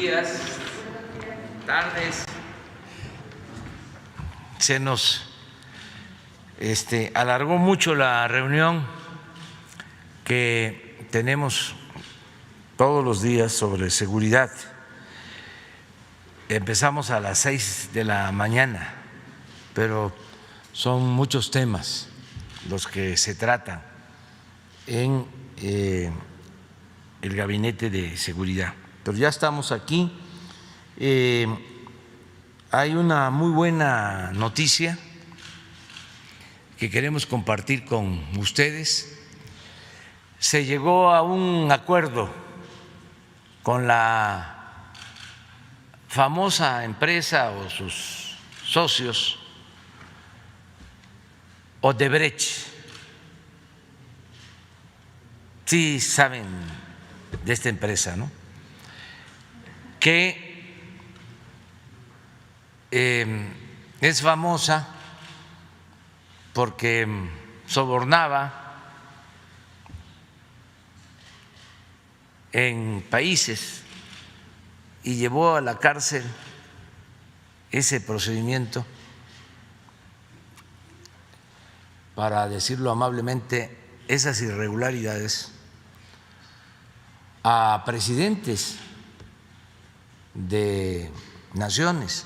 días, tardes. Se nos alargó mucho la reunión que tenemos todos los días sobre seguridad. Empezamos a las 6 de la mañana, pero son muchos temas los que se tratan en el Gabinete de Seguridad. Pero ya estamos aquí. Hay una muy buena noticia que queremos compartir con ustedes. Se llegó a un acuerdo con la famosa empresa o sus socios Odebrecht. Sí saben de esta empresa, ¿no? Que es famosa porque sobornaba en países y llevó a la cárcel ese procedimiento, para decirlo amablemente, esas irregularidades a presidentes de naciones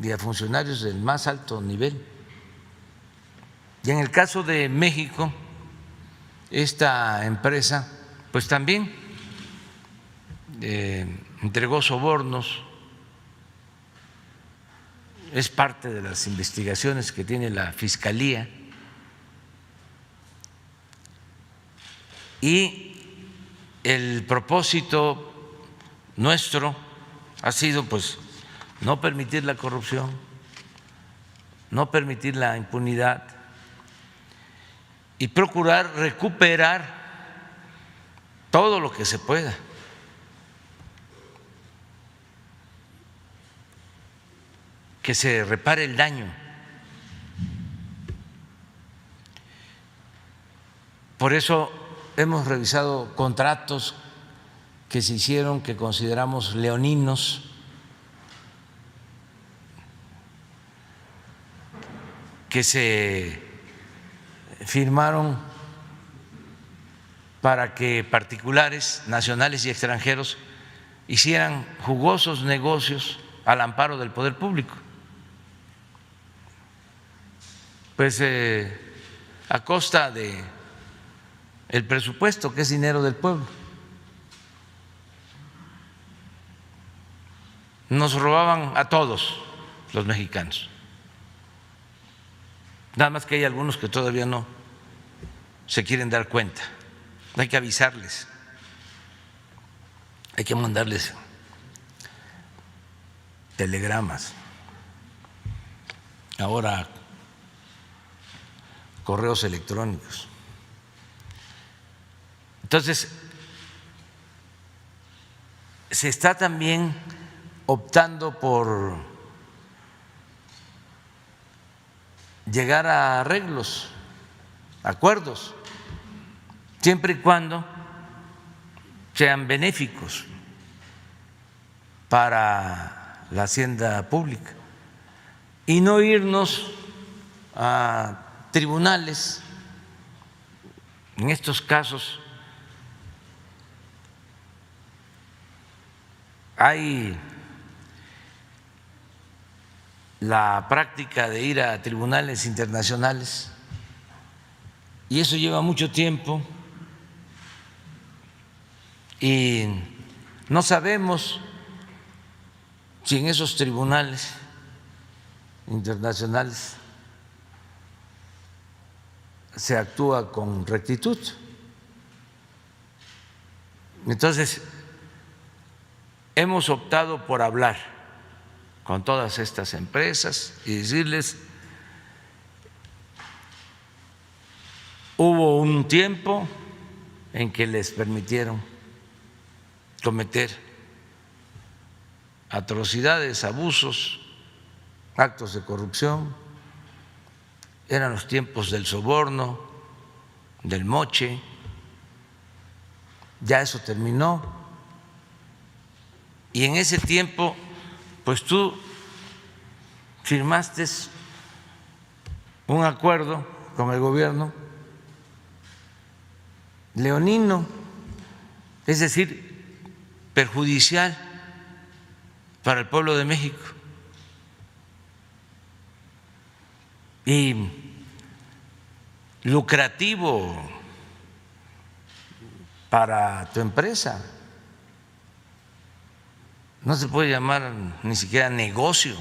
y a funcionarios del más alto nivel. Y en el caso de México, esta empresa pues también entregó sobornos. Es parte de las investigaciones que tiene la Fiscalía, y el propósito nuestro ha sido pues no permitir la corrupción, no permitir la impunidad y procurar recuperar todo lo que se pueda. Que se repare el daño. Por eso hemos revisado contratos que se hicieron, que consideramos leoninos, que se firmaron para que particulares, nacionales y extranjeros hicieran jugosos negocios al amparo del poder público. Pues a costa de el presupuesto, que es dinero del pueblo. Nos robaban a todos los mexicanos. Nada más que hay algunos que todavía no se quieren dar cuenta. Hay que avisarles, hay que mandarles telegramas, ahora correos electrónicos. Entonces, se está también optando por llegar a arreglos, acuerdos, siempre y cuando sean benéficos para la hacienda pública y no irnos a tribunales. En estos casos hay la práctica de ir a tribunales internacionales y eso lleva mucho tiempo y no sabemos si en esos tribunales internacionales se actúa con rectitud. Entonces, hemos optado por hablar con todas estas empresas y decirles: hubo un tiempo en que les permitieron cometer atrocidades, abusos, actos de corrupción. Eran los tiempos del soborno, del moche. Ya eso terminó y en ese tiempo pues tú firmaste un acuerdo con el gobierno leonino, es decir, perjudicial para el pueblo de México. Y lucrativo para tu empresa. No se puede llamar ni siquiera negocio.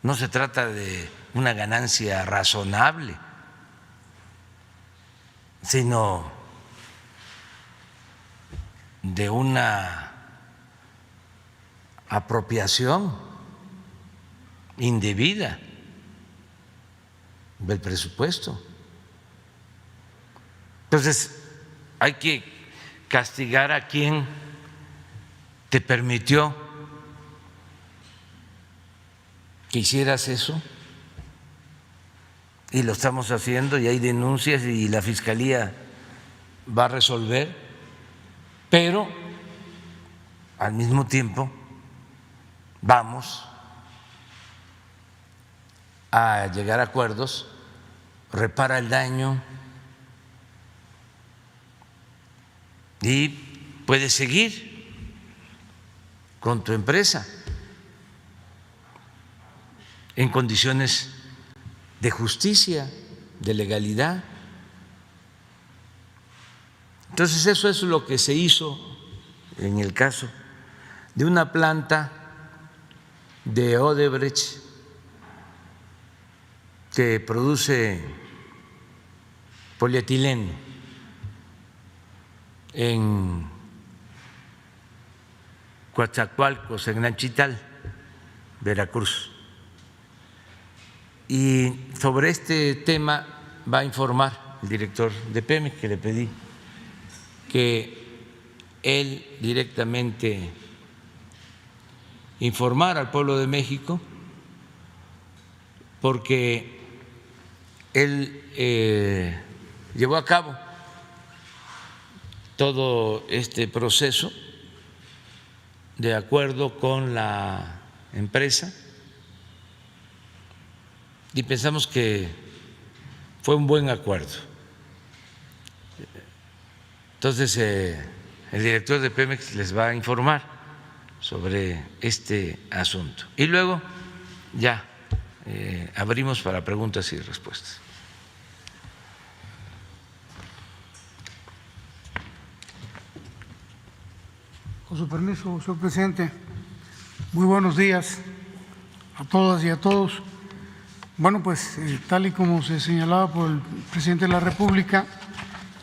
No se trata de una ganancia razonable, sino de una apropiación indebida del presupuesto. Entonces, hay que castigar a quien te permitió que hicieras eso, y lo estamos haciendo, y hay denuncias y la Fiscalía va a resolver, pero al mismo tiempo vamos a llegar a acuerdos, repara el daño y puedes seguir con tu empresa en condiciones de justicia, de legalidad. Entonces eso es lo que se hizo en el caso de una planta de Odebrecht que produce polietileno en Coatzacoalcos, en Nanchital, Veracruz. Y sobre este tema va a informar el director de Pemex, que le pedí que él directamente informara al pueblo de México, porque él llevó a cabo todo este proceso de acuerdo con la empresa y pensamos que fue un buen acuerdo. Entonces, el director de Pemex les va a informar sobre este asunto. Y luego ya abrimos para preguntas y respuestas. Con su permiso, señor presidente, muy buenos días a todas y a todos. Bueno, pues tal y como se señalaba por el presidente de la República,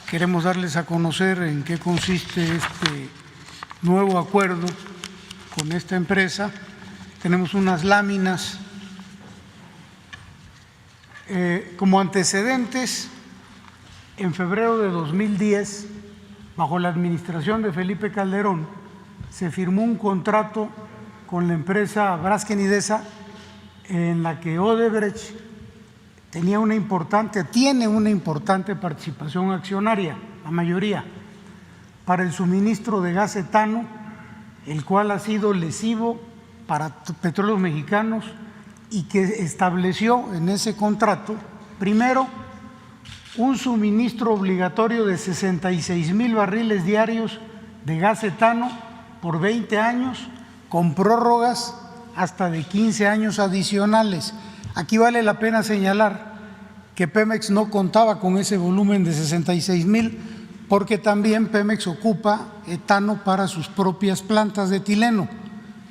queremos darles a conocer en qué consiste este nuevo acuerdo con esta empresa. Tenemos unas láminas. Como antecedentes, en febrero de 2010, bajo la administración de Felipe Calderón, se firmó un contrato con la empresa Braskem Idesa, en la que Odebrecht tiene una importante participación accionaria, la mayoría, para el suministro de gas etano, el cual ha sido lesivo para Petróleos Mexicanos y que estableció en ese contrato, primero, un suministro obligatorio de 66,000 barriles diarios de gas etano por 20 años, con prórrogas hasta de 15 años adicionales. Aquí vale la pena señalar que Pemex no contaba con ese volumen de 66,000, porque también Pemex ocupa etano para sus propias plantas de etileno.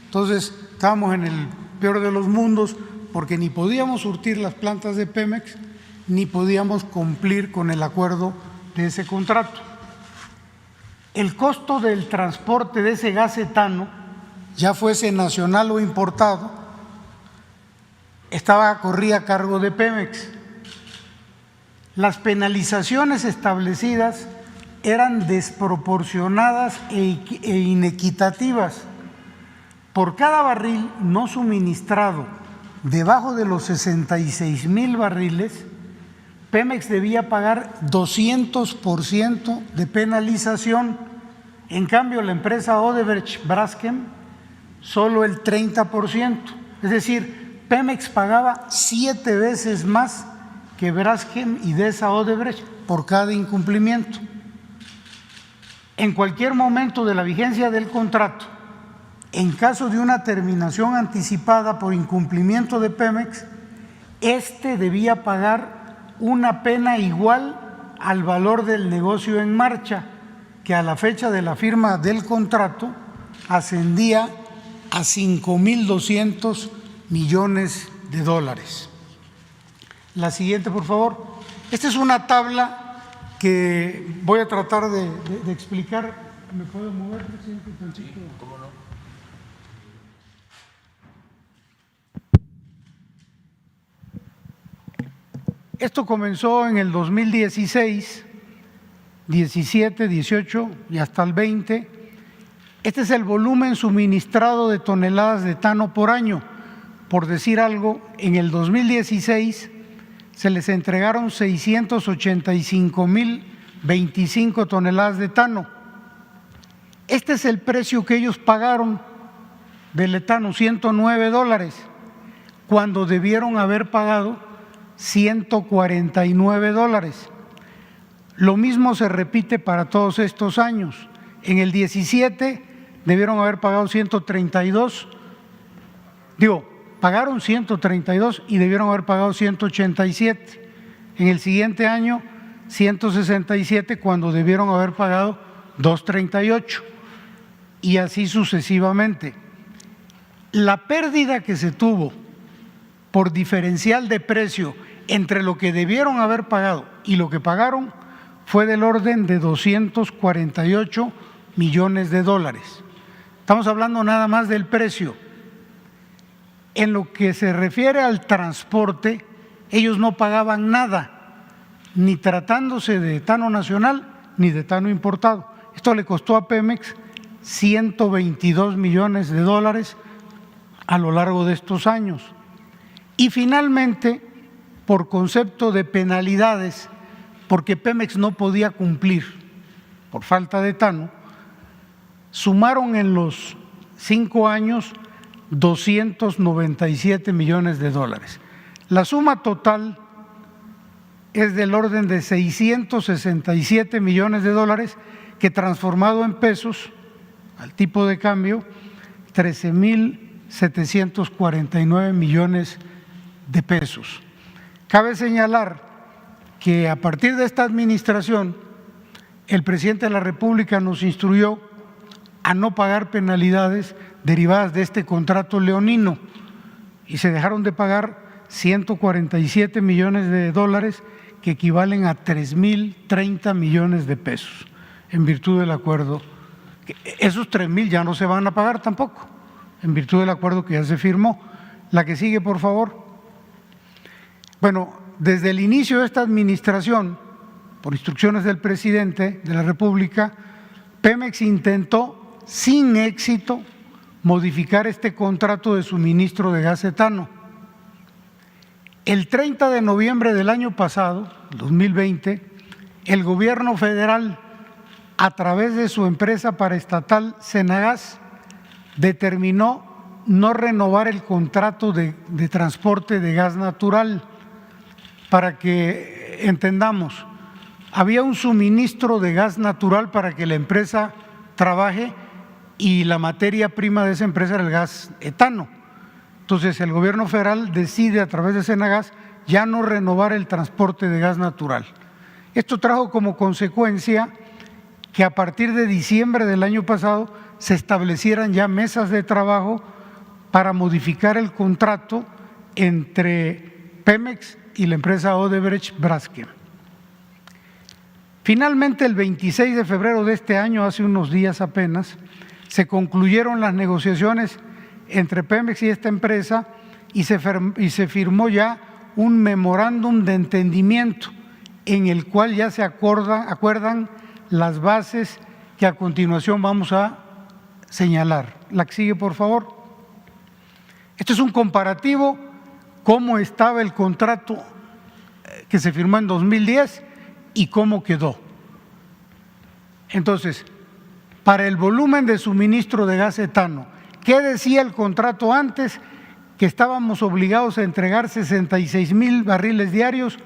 Entonces, estábamos en el peor de los mundos, porque ni podíamos surtir las plantas de Pemex, ni podíamos cumplir con el acuerdo de ese contrato. El costo del transporte de ese gas etano, ya fuese nacional o importado, corría a cargo de Pemex. Las penalizaciones establecidas eran desproporcionadas e inequitativas. Por cada barril no suministrado debajo de los 66,000 barriles, Pemex debía pagar 200% de penalización, En cambio, la empresa Odebrecht-Braskem solo el 30%. Es decir, Pemex pagaba 7 veces más que Braskem y Desa Odebrecht por cada incumplimiento. En cualquier momento de la vigencia del contrato, en caso de una terminación anticipada por incumplimiento de Pemex, este debía pagar una pena igual al valor del negocio en marcha, que a la fecha de la firma del contrato ascendía a 5.200 millones de dólares. La siguiente, por favor. Esta es una tabla que voy a tratar de explicar. ¿Me puedo mover, presidente? Sí, ¿cómo no? Esto comenzó en el 2016, 17, 18 y hasta el 20. Este es el volumen suministrado de toneladas de etano por año. Por decir algo, en el 2016 se les entregaron 685.025 toneladas de etano. Este es el precio que ellos pagaron del etano, $109, cuando debieron haber pagado $149. Lo mismo se repite para todos estos años. En el 17 debieron haber pagado 132, pagaron 132 y debieron haber pagado 187. En el siguiente año 167 cuando debieron haber pagado 238 y así sucesivamente. La pérdida que se tuvo por diferencial de precio entre lo que debieron haber pagado y lo que pagaron fue del orden de 248 millones de dólares. Estamos hablando nada más del precio. En lo que se refiere al transporte, ellos no pagaban nada, ni tratándose de etano nacional ni de etano importado. Esto le costó a Pemex 122 millones de dólares a lo largo de estos años. Y finalmente, por concepto de penalidades, porque Pemex no podía cumplir por falta de etano, sumaron en los 5 años 297 millones de dólares. La suma total es del orden de 667 millones de dólares, que transformado en pesos, al tipo de cambio, 13.749 millones de pesos. Cabe señalar que a partir de esta administración, el presidente de la República nos instruyó a no pagar penalidades derivadas de este contrato leonino y se dejaron de pagar 147 millones de dólares, que equivalen a 3.030 millones de pesos, en virtud del acuerdo. Esos 3.000 ya no se van a pagar tampoco, en virtud del acuerdo que ya se firmó. La que sigue, por favor. Bueno, desde el inicio de esta administración, por instrucciones del presidente de la República, Pemex intentó sin éxito modificar este contrato de suministro de gas etano. El 30 de noviembre del año pasado, 2020, el gobierno federal, a través de su empresa paraestatal Cenagas, determinó no renovar el contrato de transporte de gas natural. Para que entendamos, había un suministro de gas natural para que la empresa trabaje y la materia prima de esa empresa era el gas etano. Entonces el gobierno federal decide a través de Cenagas ya no renovar el transporte de gas natural. Esto trajo como consecuencia que a partir de diciembre del año pasado se establecieran ya mesas de trabajo para modificar el contrato entre Pemex y la empresa Odebrecht-Braskem. Finalmente, el 26 de febrero de este año, hace unos días apenas, se concluyeron las negociaciones entre Pemex y esta empresa y se firmó ya un memorándum de entendimiento en el cual ya se acuerdan las bases que a continuación vamos a señalar. La que sigue, por favor. Esto es un comparativo, cómo estaba el contrato que se firmó en 2010 y cómo quedó. Entonces, para el volumen de suministro de gas etano. ¿Qué decía el contrato antes? Que estábamos obligados a entregar 66,000 barriles diarios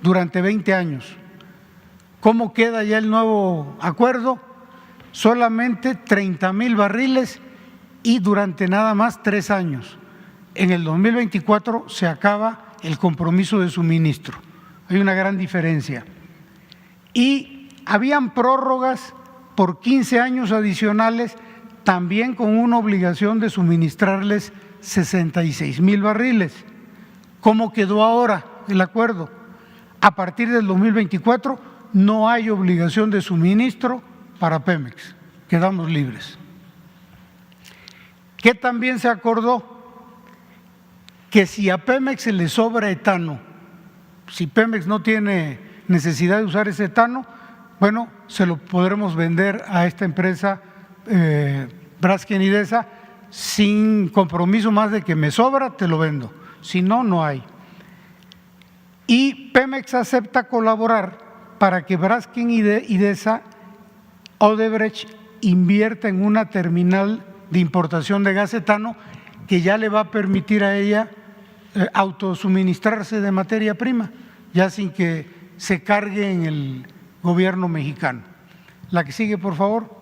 durante 20 años. ¿Cómo queda ya el nuevo acuerdo? Solamente 30,000 barriles y durante nada más 3 años. En el 2024 se acaba el compromiso de suministro. Hay una gran diferencia. Y habían prórrogas por 15 años adicionales, también con una obligación de suministrarles 66,000 barriles. ¿Cómo quedó ahora el acuerdo? A partir del 2024 no hay obligación de suministro para Pemex, quedamos libres. ¿Qué también se acordó? Que si a Pemex se le sobra etano, si Pemex no tiene necesidad de usar ese etano, bueno, se lo podremos vender a esta empresa Braskem Idesa sin compromiso más de que me sobra, te lo vendo, si no, no hay. Y Pemex acepta colaborar para que Braskem Idesa Odebrecht invierta en una terminal de importación de gas etano que ya le va a permitir a ella autosuministrarse de materia prima, ya sin que se cargue en el gobierno mexicano. La que sigue, por favor.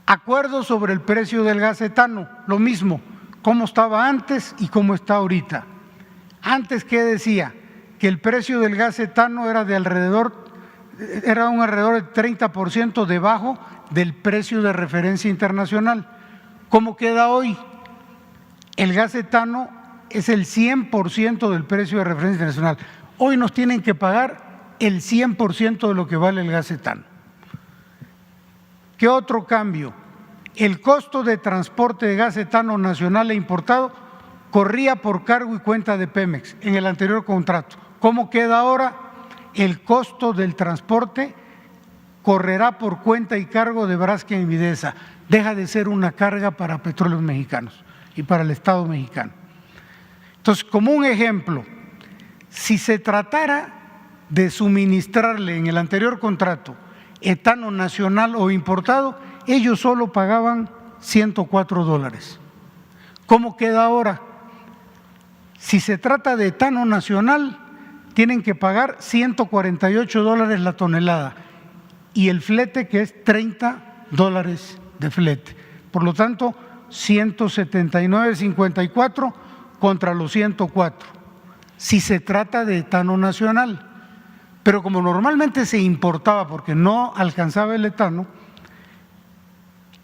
Acuerdo sobre el precio del gas etano, lo mismo, cómo estaba antes y cómo está ahorita. Antes, ¿qué decía? Que el precio del gas etano era un alrededor del 30% debajo del precio de referencia internacional. ¿Cómo queda hoy? El gas etano es el 100% del precio de referencia internacional. Hoy nos tienen que pagar el 100% de lo que vale el gas etano. ¿Qué otro cambio? El costo de transporte de gas etano nacional e importado corría por cargo y cuenta de Pemex en el anterior contrato. ¿Cómo queda ahora? El costo del transporte correrá por cuenta y cargo de Braskem Idesa. Deja de ser una carga para Petróleos Mexicanos y para el Estado mexicano. Entonces, como un ejemplo, si se tratara de suministrarle en el anterior contrato etano nacional o importado, ellos solo pagaban $104. ¿Cómo queda ahora? Si se trata de etano nacional, tienen que pagar $148 la tonelada y el flete, que es $30 de flete. Por lo tanto, 179.54 contra los 104, si se trata de etano nacional. Pero como normalmente se importaba porque no alcanzaba el etano,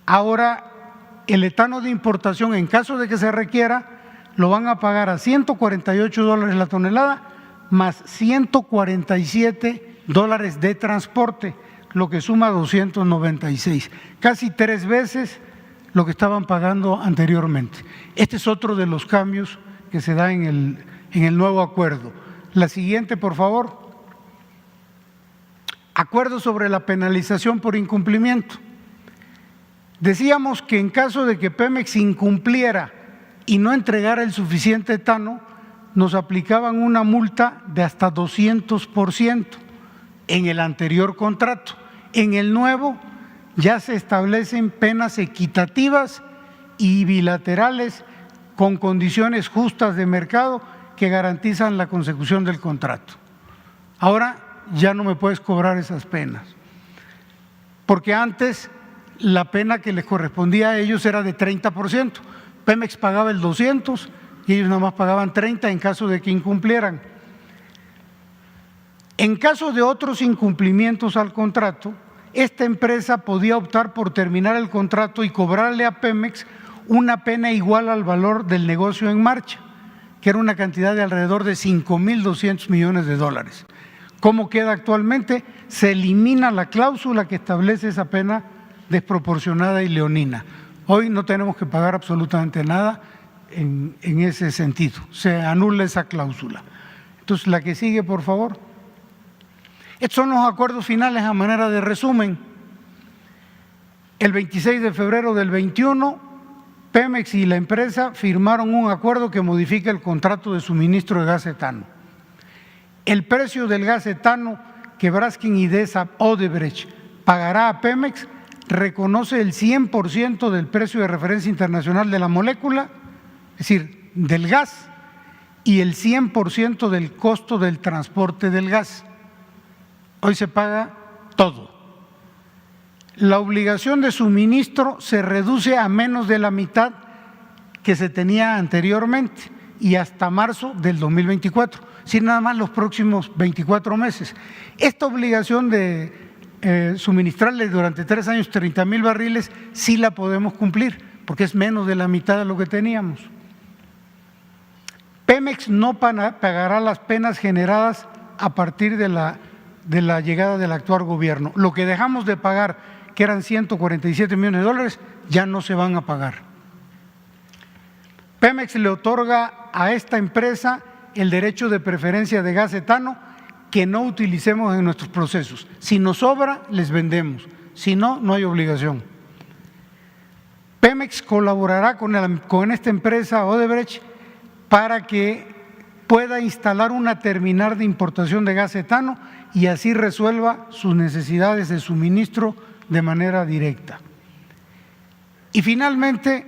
ahora el etano de importación, en caso de que se requiera, lo van a pagar a $148 la tonelada más $147 de transporte, lo que suma 296, casi 3 veces lo que estaban pagando anteriormente. Este es otro de los cambios que se da en el nuevo acuerdo. La siguiente, por favor. Acuerdo sobre la penalización por incumplimiento. Decíamos que en caso de que Pemex incumpliera y no entregara el suficiente etano, nos aplicaban una multa de hasta 200% en el anterior contrato. En el nuevo ya se establecen penas equitativas y bilaterales con condiciones justas de mercado que garantizan la consecución del contrato. Ahora ya no me puedes cobrar esas penas, porque antes la pena que les correspondía a ellos era de 30%. Pemex pagaba el 200 y ellos nada más pagaban 30 en caso de que incumplieran. En caso de otros incumplimientos al contrato, esta empresa podía optar por terminar el contrato y cobrarle a Pemex una pena igual al valor del negocio en marcha, que era una cantidad de alrededor de $5,200 millones. ¿Cómo queda actualmente? Se elimina la cláusula que establece esa pena desproporcionada y leonina. Hoy no tenemos que pagar absolutamente nada en ese sentido, se anula esa cláusula. Entonces, la que sigue, por favor. Estos son los acuerdos finales a manera de resumen. El 26 de febrero del 21, Pemex y la empresa firmaron un acuerdo que modifica el contrato de suministro de gas etano. El precio del gas etano que Braskem Idesa Odebrecht pagará a Pemex reconoce el 100% del precio de referencia internacional de la molécula, es decir, del gas, y el 100% del costo del transporte del gas. Hoy se paga todo. La obligación de suministro se reduce a menos de la mitad que se tenía anteriormente y hasta marzo del 2024, sin nada más los próximos 24 meses. Esta obligación de suministrarle durante 3 años 30,000 barriles sí la podemos cumplir, porque es menos de la mitad de lo que teníamos. Pemex no pagará las penas generadas a partir de la llegada del actual gobierno. Lo que dejamos de pagar, que eran 147 millones de dólares, ya no se van a pagar. Pemex le otorga a esta empresa el derecho de preferencia de gas etano que no utilicemos en nuestros procesos. Si nos sobra, les vendemos. Si no, no hay obligación. Pemex colaborará con esta empresa Odebrecht para que pueda instalar una terminal de importación de gas etano y así resuelva sus necesidades de suministro de manera directa. Y finalmente,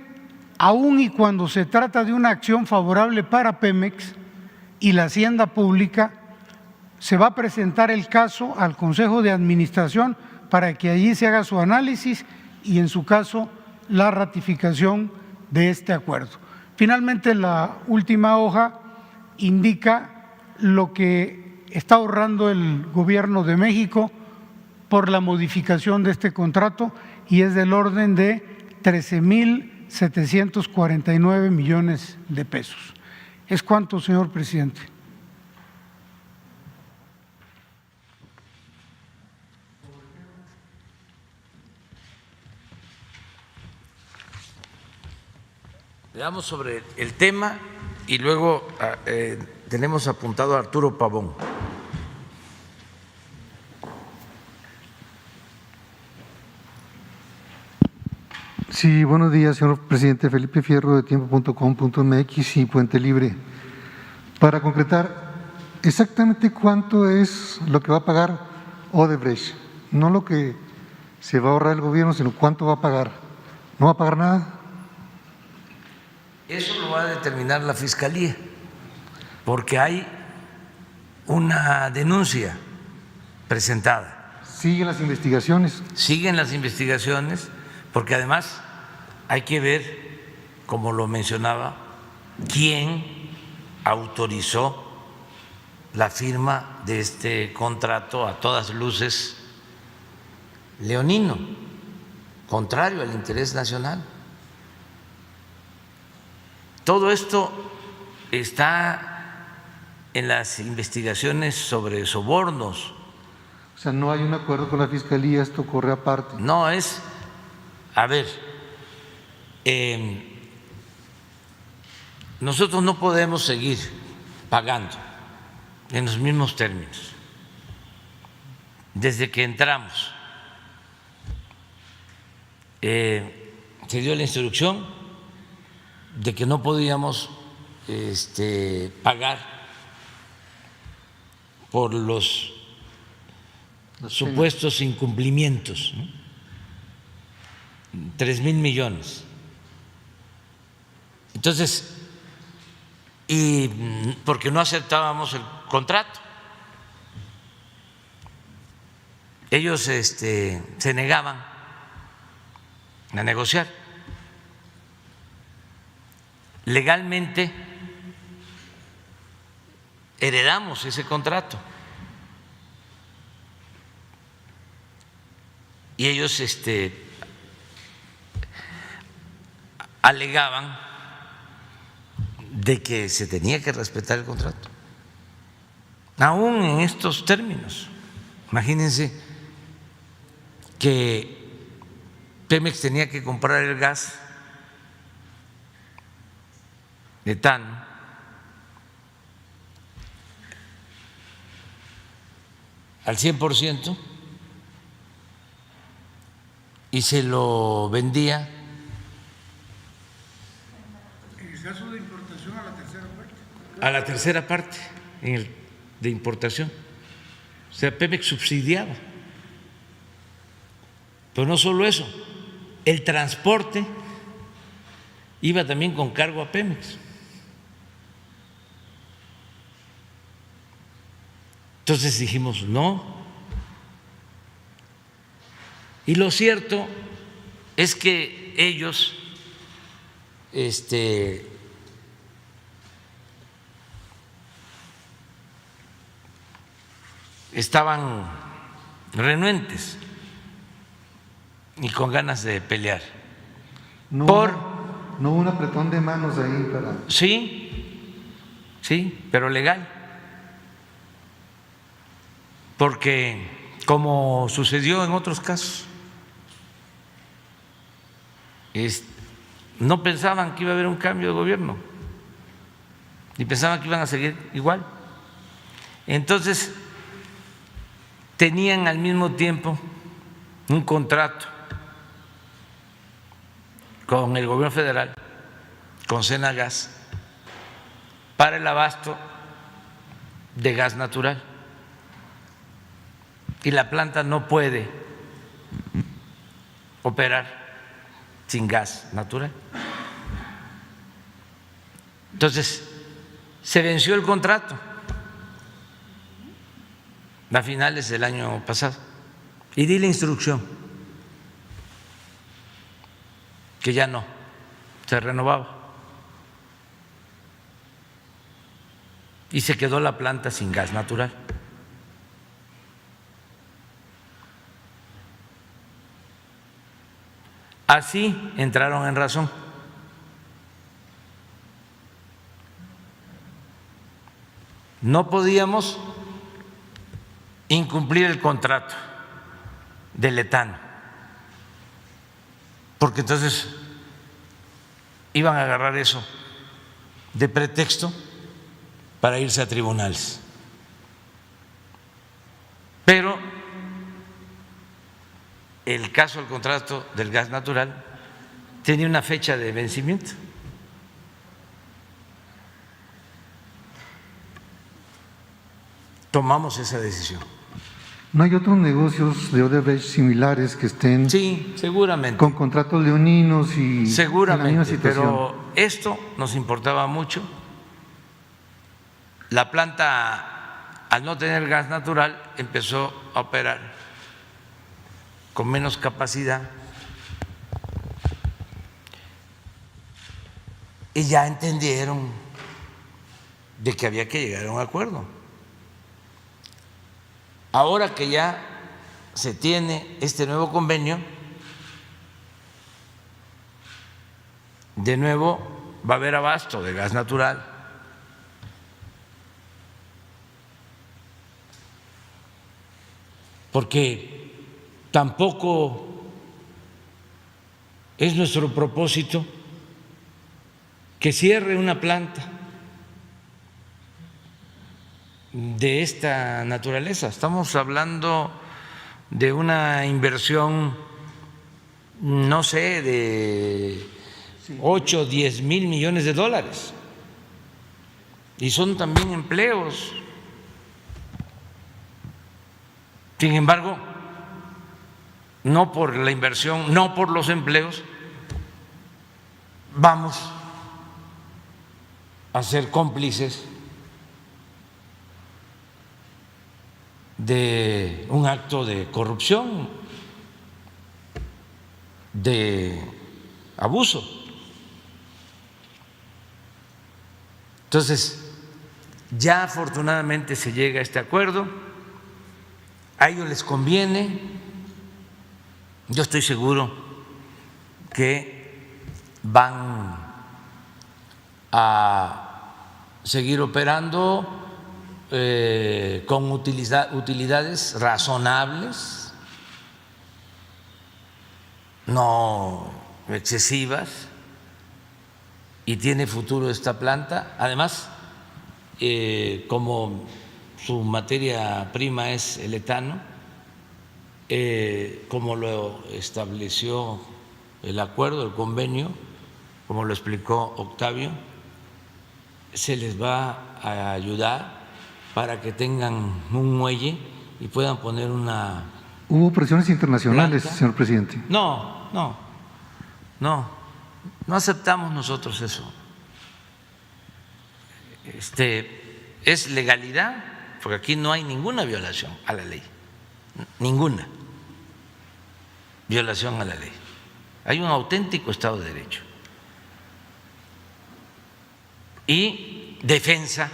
aun y cuando se trata de una acción favorable para Pemex y la hacienda pública, se va a presentar el caso al Consejo de Administración para que allí se haga su análisis y, en su caso, la ratificación de este acuerdo. Finalmente, la última hoja indica lo que está ahorrando el Gobierno de México por la modificación de este contrato y es del orden de 13,749 millones de pesos. ¿Es cuánto, señor presidente? Veamos sobre el tema y luego tenemos apuntado a Arturo Pavón. Sí, buenos días, señor presidente. Felipe Fierro, de tiempo.com.mx y Puente Libre. Para concretar, exactamente cuánto es lo que va a pagar Odebrecht, no lo que se va a ahorrar el gobierno, sino cuánto va a pagar. ¿No va a pagar nada? Eso lo va a determinar la Fiscalía, porque hay una denuncia presentada. ¿Siguen las investigaciones? Siguen las investigaciones, porque además hay que ver, como lo mencionaba, quién autorizó la firma de este contrato, a todas luces leonino, contrario al interés nacional. Todo esto está en las investigaciones sobre sobornos. O sea, no hay un acuerdo con la Fiscalía, esto corre aparte. No es, a ver, nosotros no podemos seguir pagando en los mismos términos. Desde que entramos, se dio la instrucción de que no podíamos pagar por los supuestos incumplimientos, ¿no? 3,000 millones. Entonces, y porque no aceptábamos el contrato, ellos se negaban a negociar. Legalmente heredamos ese contrato y ellos alegaban de que se tenía que respetar el contrato, aún en estos términos. Imagínense que Pemex tenía que comprar el gas etano al 100% y se lo vendía En el caso de importación a la tercera parte. a la tercera parte de importación. O sea, Pemex subsidiaba. Pero no solo eso, el transporte iba también con cargo a Pemex. Entonces dijimos no. Y lo cierto es que ellos estaban renuentes y con ganas de pelear. No, no hubo un apretón de manos ahí para… Sí, pero legal. Porque como sucedió en otros casos, no pensaban que iba a haber un cambio de gobierno y pensaban que iban a seguir igual. Entonces tenían al mismo tiempo un contrato con el gobierno federal, con Senagas, para el abasto de gas natural. Y la planta no puede operar sin gas natural. Entonces, se venció el contrato a finales del año pasado y di la instrucción que ya no se renovaba y se quedó la planta sin gas natural. Así entraron en razón. No podíamos incumplir el contrato del etano, porque entonces iban a agarrar eso de pretexto para irse a tribunales. Pero el caso del contrato del gas natural tenía una fecha de vencimiento. Tomamos esa decisión. ¿No hay otros negocios de Odebrecht similares que estén Sí, seguramente. con contratos leoninos y Seguramente, en la misma situación? pero esto nos importaba mucho. La planta, al no tener gas natural, empezó a operar con menos capacidad y ya entendieron de que había que llegar a un acuerdo. Ahora que ya se tiene este nuevo convenio, de nuevo va a haber abasto de gas natural. Porque tampoco es nuestro propósito que cierre una planta de esta naturaleza. Estamos hablando de una inversión, no sé, de 8 o 10 mil millones de dólares. Y son también empleos. Sin embargo, no por la inversión, no por los empleos, vamos a ser cómplices de un acto de corrupción, de abuso. Entonces, ya afortunadamente se llega a este acuerdo, a ellos les conviene, yo estoy seguro que van a seguir operando con utilidades razonables, no excesivas, y tiene futuro esta planta. Además, como su materia prima es el etano, como lo estableció el acuerdo, el convenio, como lo explicó Octavio, se les va a ayudar para que tengan un muelle y puedan poner una Hubo presiones internacionales, Blanca. señor presidente. No aceptamos nosotros eso. Es legalidad, porque aquí no hay ninguna violación a la ley, ninguna violación a la ley. Hay un auténtico Estado de Derecho y defensa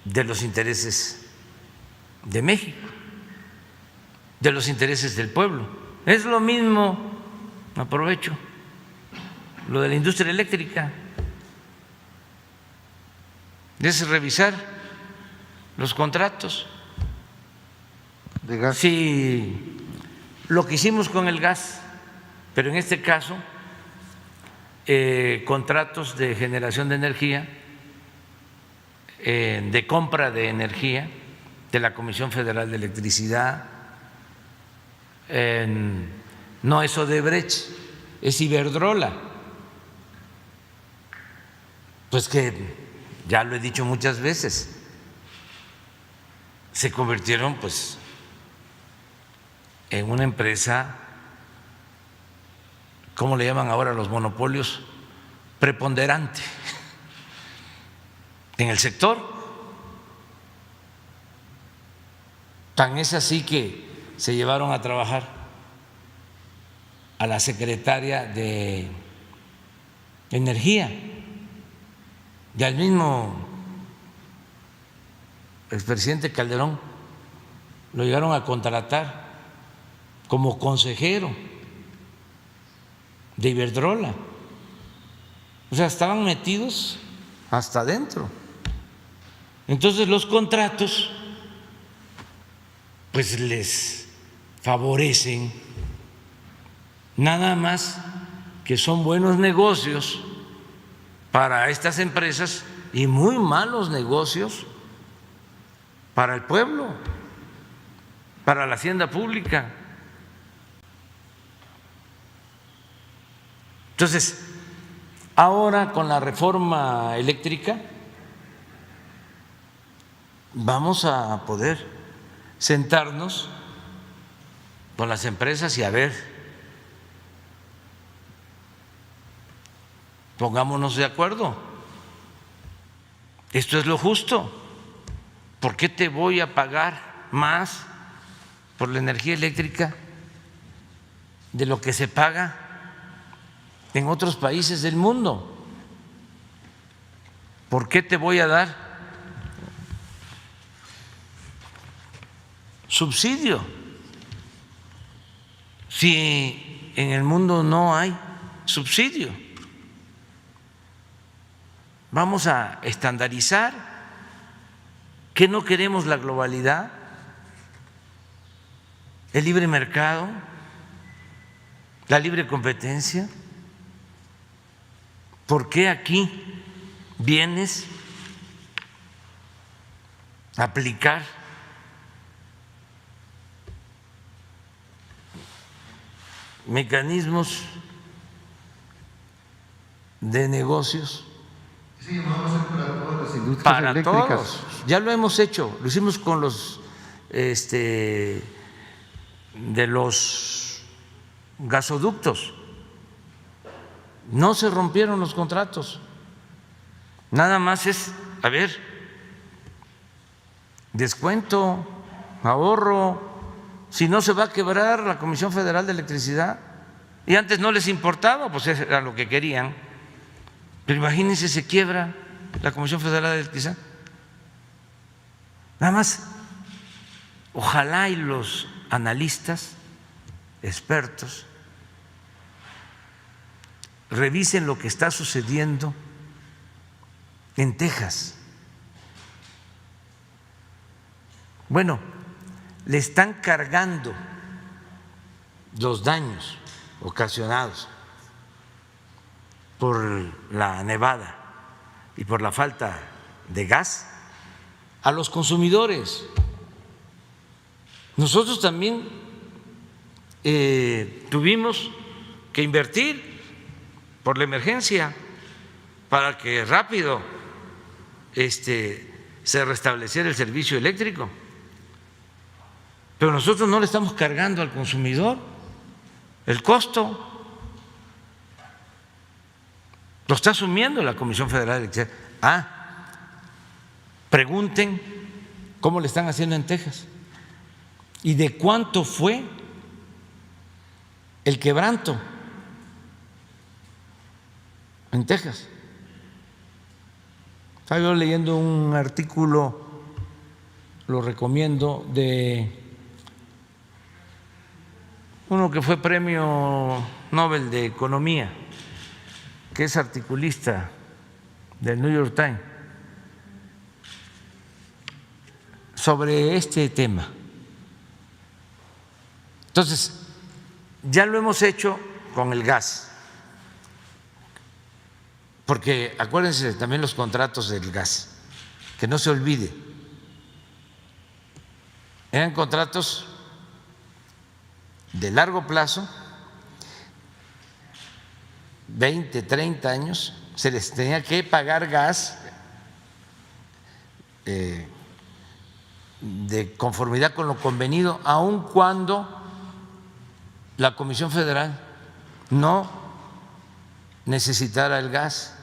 de los intereses de México, de los intereses del pueblo. Es lo mismo, aprovecho, lo de la industria eléctrica, es revisar los contratos. De gas. Sí, lo que hicimos con el gas, pero en este caso, contratos de generación de energía, de compra de energía de la Comisión Federal de Electricidad, no es Odebrecht, es Iberdrola, pues que ya lo he dicho muchas veces, se convirtieron pues en una empresa, ¿cómo le llaman ahora los monopolios? Preponderante en el sector. Tan es así que se llevaron a trabajar a la secretaria de Energía y al mismo expresidente Calderón lo llegaron a contratar como consejero de Iberdrola. O sea, estaban metidos hasta adentro. Entonces los contratos pues les favorecen, nada más que son buenos negocios para estas empresas y muy malos negocios para el pueblo, para la hacienda pública. Entonces, ahora con la reforma eléctrica vamos a poder sentarnos con las empresas y a ver, pongámonos de acuerdo, esto es lo justo. ¿Por qué te voy a pagar más por la energía eléctrica de lo que se paga en otros países del mundo? ¿Por qué te voy a dar subsidio si en el mundo no hay subsidio? Vamos a estandarizar. ¿Qué no queremos? La globalidad, el libre mercado, la libre competencia. ¿Por qué aquí vienes a aplicar mecanismos de negocios? Sí, vamos a hacer para todas las industrias Para eléctricas. todos. Ya lo hemos hecho, lo hicimos con los de los gasoductos. No se rompieron los contratos. Nada más es, a ver, descuento, ahorro, si no se va a quebrar la Comisión Federal de Electricidad. Y antes no les importaba, pues era lo que querían. Pero imagínense, se quiebra la Comisión Federal de Electricidad. Nada más, ojalá y los analistas, expertos, revisen lo que está sucediendo en Texas. Bueno, le están cargando los daños ocasionados por la nevada y por la falta de gas a los consumidores. Nosotros también tuvimos que invertir por la emergencia para que rápido se restableciera el servicio eléctrico. pero nosotros no le estamos cargando al consumidor el costo. Lo está asumiendo la Comisión Federal de Electricidad. Pregunten cómo le están haciendo en Texas y de cuánto fue el quebranto en Texas. Estaba yo leyendo un artículo, lo recomiendo, de uno que fue premio Nobel de Economía, que es articulista del New York Times, sobre este tema. Entonces, ya lo hemos hecho con el gas, porque acuérdense también los contratos del gas, que no se olvide, eran contratos de largo plazo, 20, 30 años, se les tenía que pagar gas de conformidad con lo convenido, aun cuando la Comisión Federal no necesitara el gas.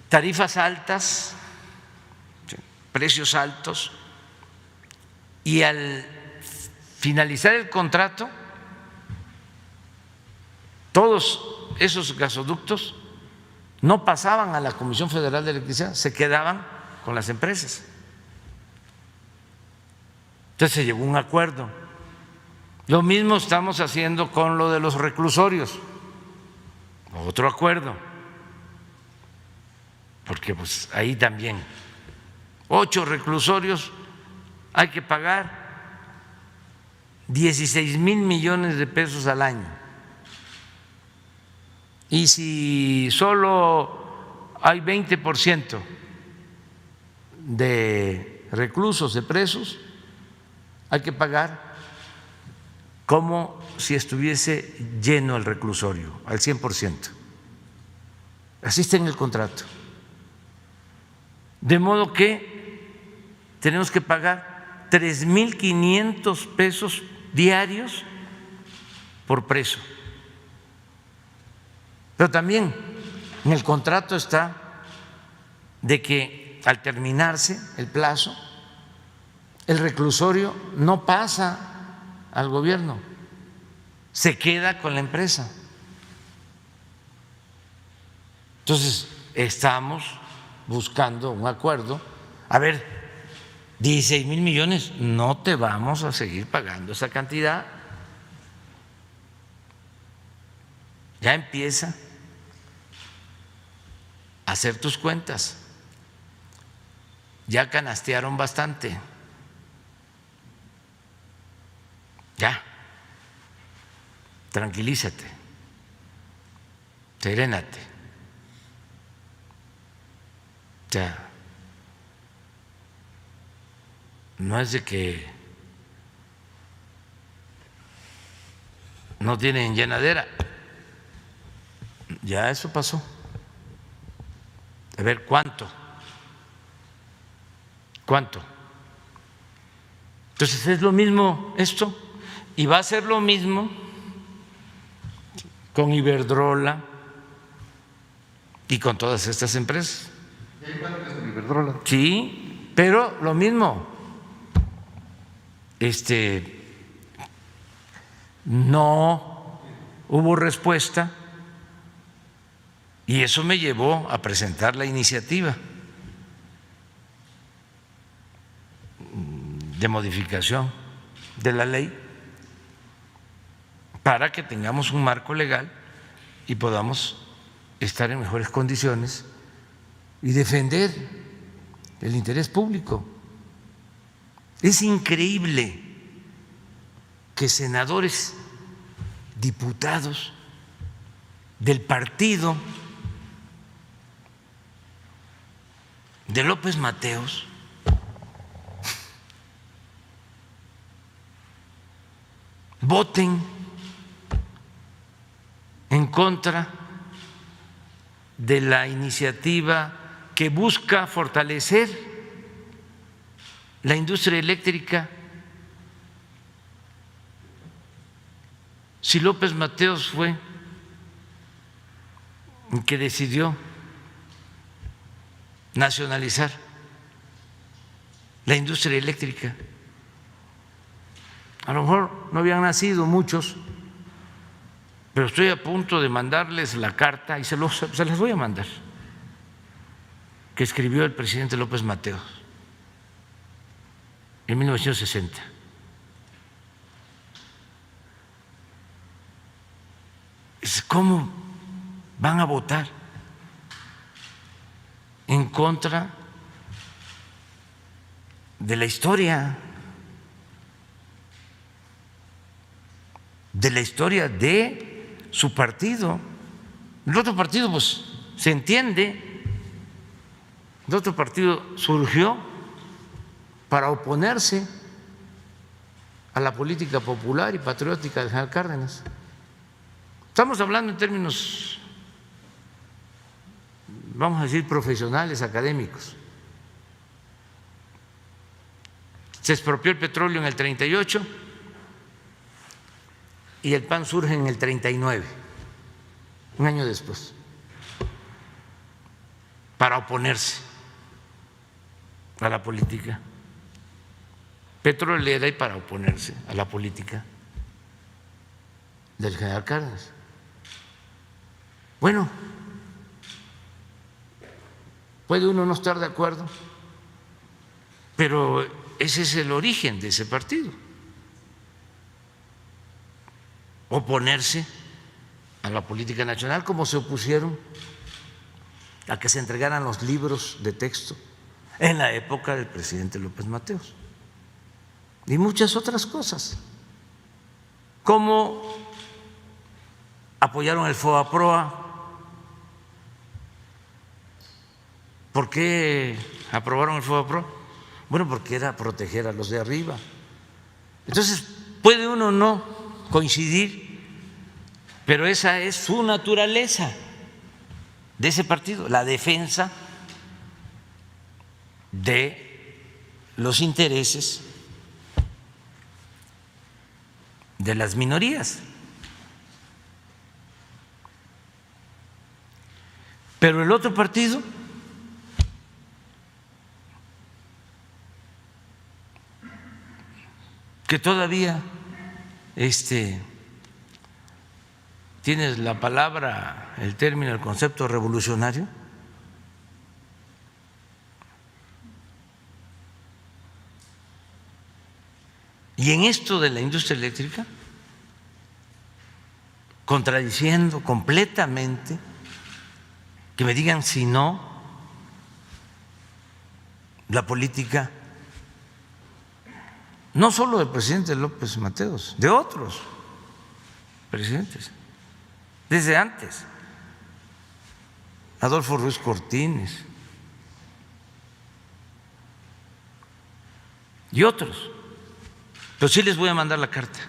Tarifas altas, precios altos, y al finalizar el contrato, todos esos gasoductos no pasaban a la Comisión Federal de Electricidad, se quedaban con las empresas. Entonces se llegó a un acuerdo. Lo mismo estamos haciendo con lo de los reclusorios, otro acuerdo, porque pues ahí también 8 reclusorios hay que pagar 16,000 millones de pesos al año. Y si solo hay 20% de reclusos, de presos, hay que pagar como si estuviese lleno el reclusorio, al 100%. Así está en el contrato. De modo que tenemos que pagar 3,500 pesos diarios por preso. Pero también en el contrato está de que al terminarse el plazo, el reclusorio no pasa al gobierno, se queda con la empresa. Entonces, estamos buscando un acuerdo. A ver, 16,000 millones, no te vamos a seguir pagando esa cantidad. Ya empieza a hacer tus cuentas. Ya canastearon bastante. Ya, tranquilízate, serénate. Ya, no es de que no tienen llenadera, ya eso pasó. A ver, ¿cuánto? Entonces es lo mismo esto. Y va a ser lo mismo con Iberdrola y con todas estas empresas. Iberdrola. Sí, pero lo mismo. No hubo respuesta y eso me llevó a presentar la iniciativa de modificación de la ley para que tengamos un marco legal y podamos estar en mejores condiciones y defender el interés público. Es increíble que senadores, diputados del partido de López Mateos voten en contra de la iniciativa que busca fortalecer la industria eléctrica, si López Mateos fue el que decidió nacionalizar la industria eléctrica? A lo mejor no habían nacido muchos, pero estoy a punto de mandarles la carta y se las voy a mandar, que escribió el presidente López Mateos en 1960. ¿Cómo van a votar en contra de la historia? De la historia de su partido. El otro partido, pues, se entiende, el otro partido surgió para oponerse a la política popular y patriótica de General Cárdenas. Estamos hablando en términos, vamos a decir, profesionales, académicos. Se expropió el petróleo en el 38 y el PAN surge en el 39, un año después, para oponerse a la política petrolera y para oponerse a la política del general Cárdenas. Bueno, puede uno no estar de acuerdo, pero ese es el origen de ese partido: oponerse a la política nacional, como se opusieron a que se entregaran los libros de texto en la época del presidente López Mateos, y muchas otras cosas, como apoyaron el FOBAPROA. ¿Por qué aprobaron el FOBAPROA? Bueno, porque era proteger a los de arriba. Entonces, puede uno no coincidir, pero esa es su naturaleza de ese partido, la defensa de los intereses de las minorías. Pero el otro partido que todavía tienes la palabra, el término, el concepto revolucionario, y en esto de la industria eléctrica, contradiciendo completamente, que me digan si no, la política no solo del presidente López Mateos, de otros presidentes, desde antes, Adolfo Ruiz Cortines y otros. Pero sí les voy a mandar la carta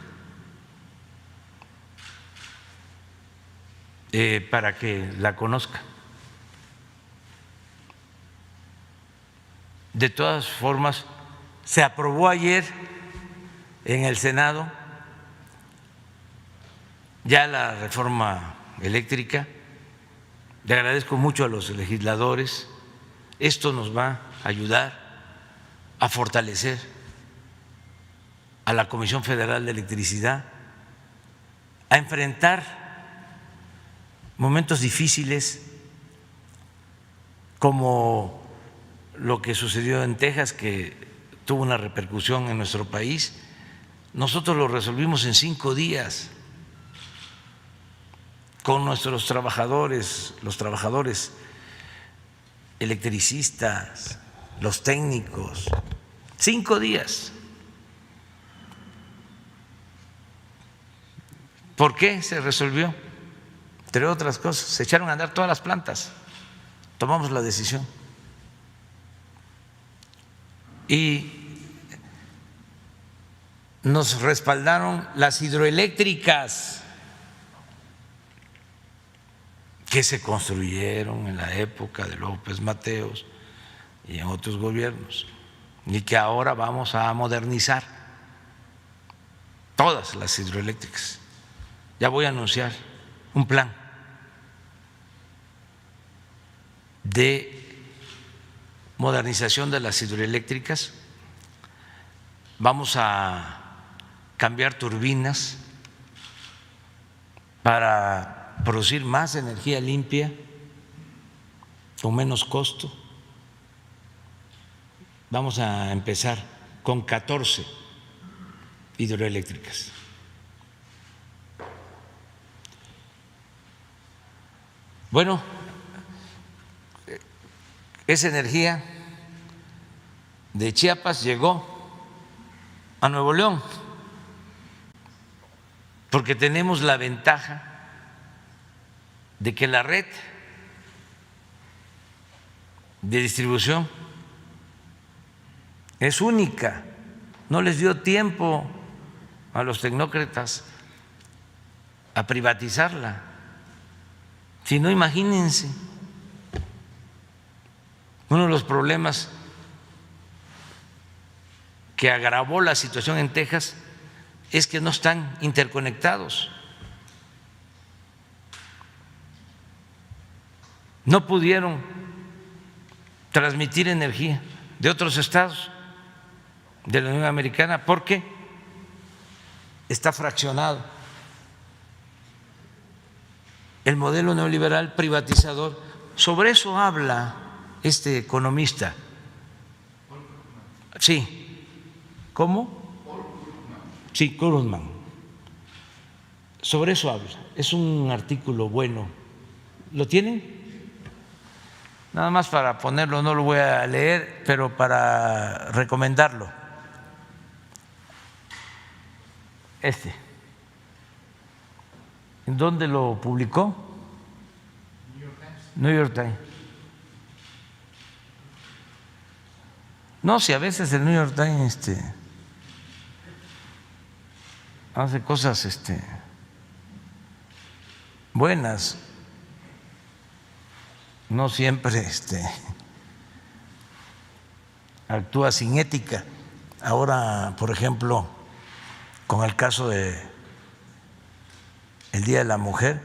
para que la conozcan. De todas formas, se aprobó ayer en el Senado ya la reforma eléctrica. Le agradezco mucho a los legisladores. Esto nos va a ayudar a fortalecer a la Comisión Federal de Electricidad, a enfrentar momentos difíciles como lo que sucedió en Texas, que tuvo una repercusión en nuestro país. Nosotros lo resolvimos en 5 días con nuestros trabajadores, los trabajadores electricistas, los técnicos. 5 días. ¿Por qué se resolvió? Entre otras cosas, se echaron a andar todas las plantas. Tomamos la decisión. Y nos respaldaron las hidroeléctricas que se construyeron en la época de López Mateos y en otros gobiernos. y que ahora vamos a modernizar todas las hidroeléctricas. Ya voy a anunciar un plan de modernización de las hidroeléctricas. Vamos a cambiar turbinas para producir más energía limpia con menos costo. Vamos a empezar con 14 hidroeléctricas. Bueno, esa energía de Chiapas llegó a Nuevo León porque tenemos la ventaja de que la red de distribución es única. No les dio tiempo a los tecnócratas a privatizarla. Si no, imagínense, uno de los problemas que agravó la situación en Texas es que no están interconectados. No pudieron transmitir energía de otros estados de la Unión Americana porque está fraccionado. El modelo neoliberal privatizador, sobre eso habla este economista. Sí, ¿cómo? Sí, Krugman. Sobre eso habla. Es un artículo bueno. ¿Lo tienen? Nada más para ponerlo, no lo voy a leer, pero para recomendarlo. ¿En dónde lo publicó? New York Times. No, si a veces el New York Times hace cosas buenas, no siempre actúa sin ética. Ahora, por ejemplo, con el caso de el Día de la Mujer,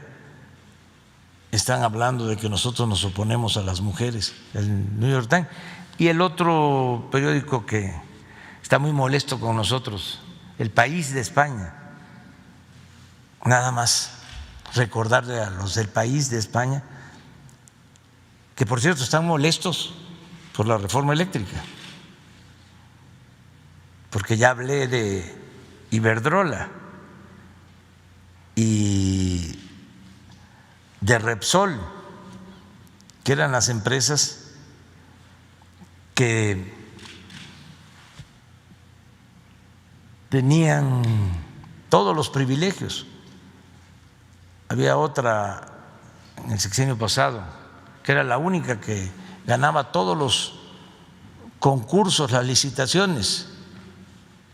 están hablando de que nosotros nos oponemos a las mujeres, el New York Times. Y el otro periódico que está muy molesto con nosotros, El País de España. Nada más recordarle a los del País de España que, por cierto, están molestos por la reforma eléctrica, porque ya hablé de Iberdrola y de Repsol, que eran las empresas que tenían todos los privilegios. Había otra en el sexenio pasado que era la única que ganaba todos los concursos, las licitaciones,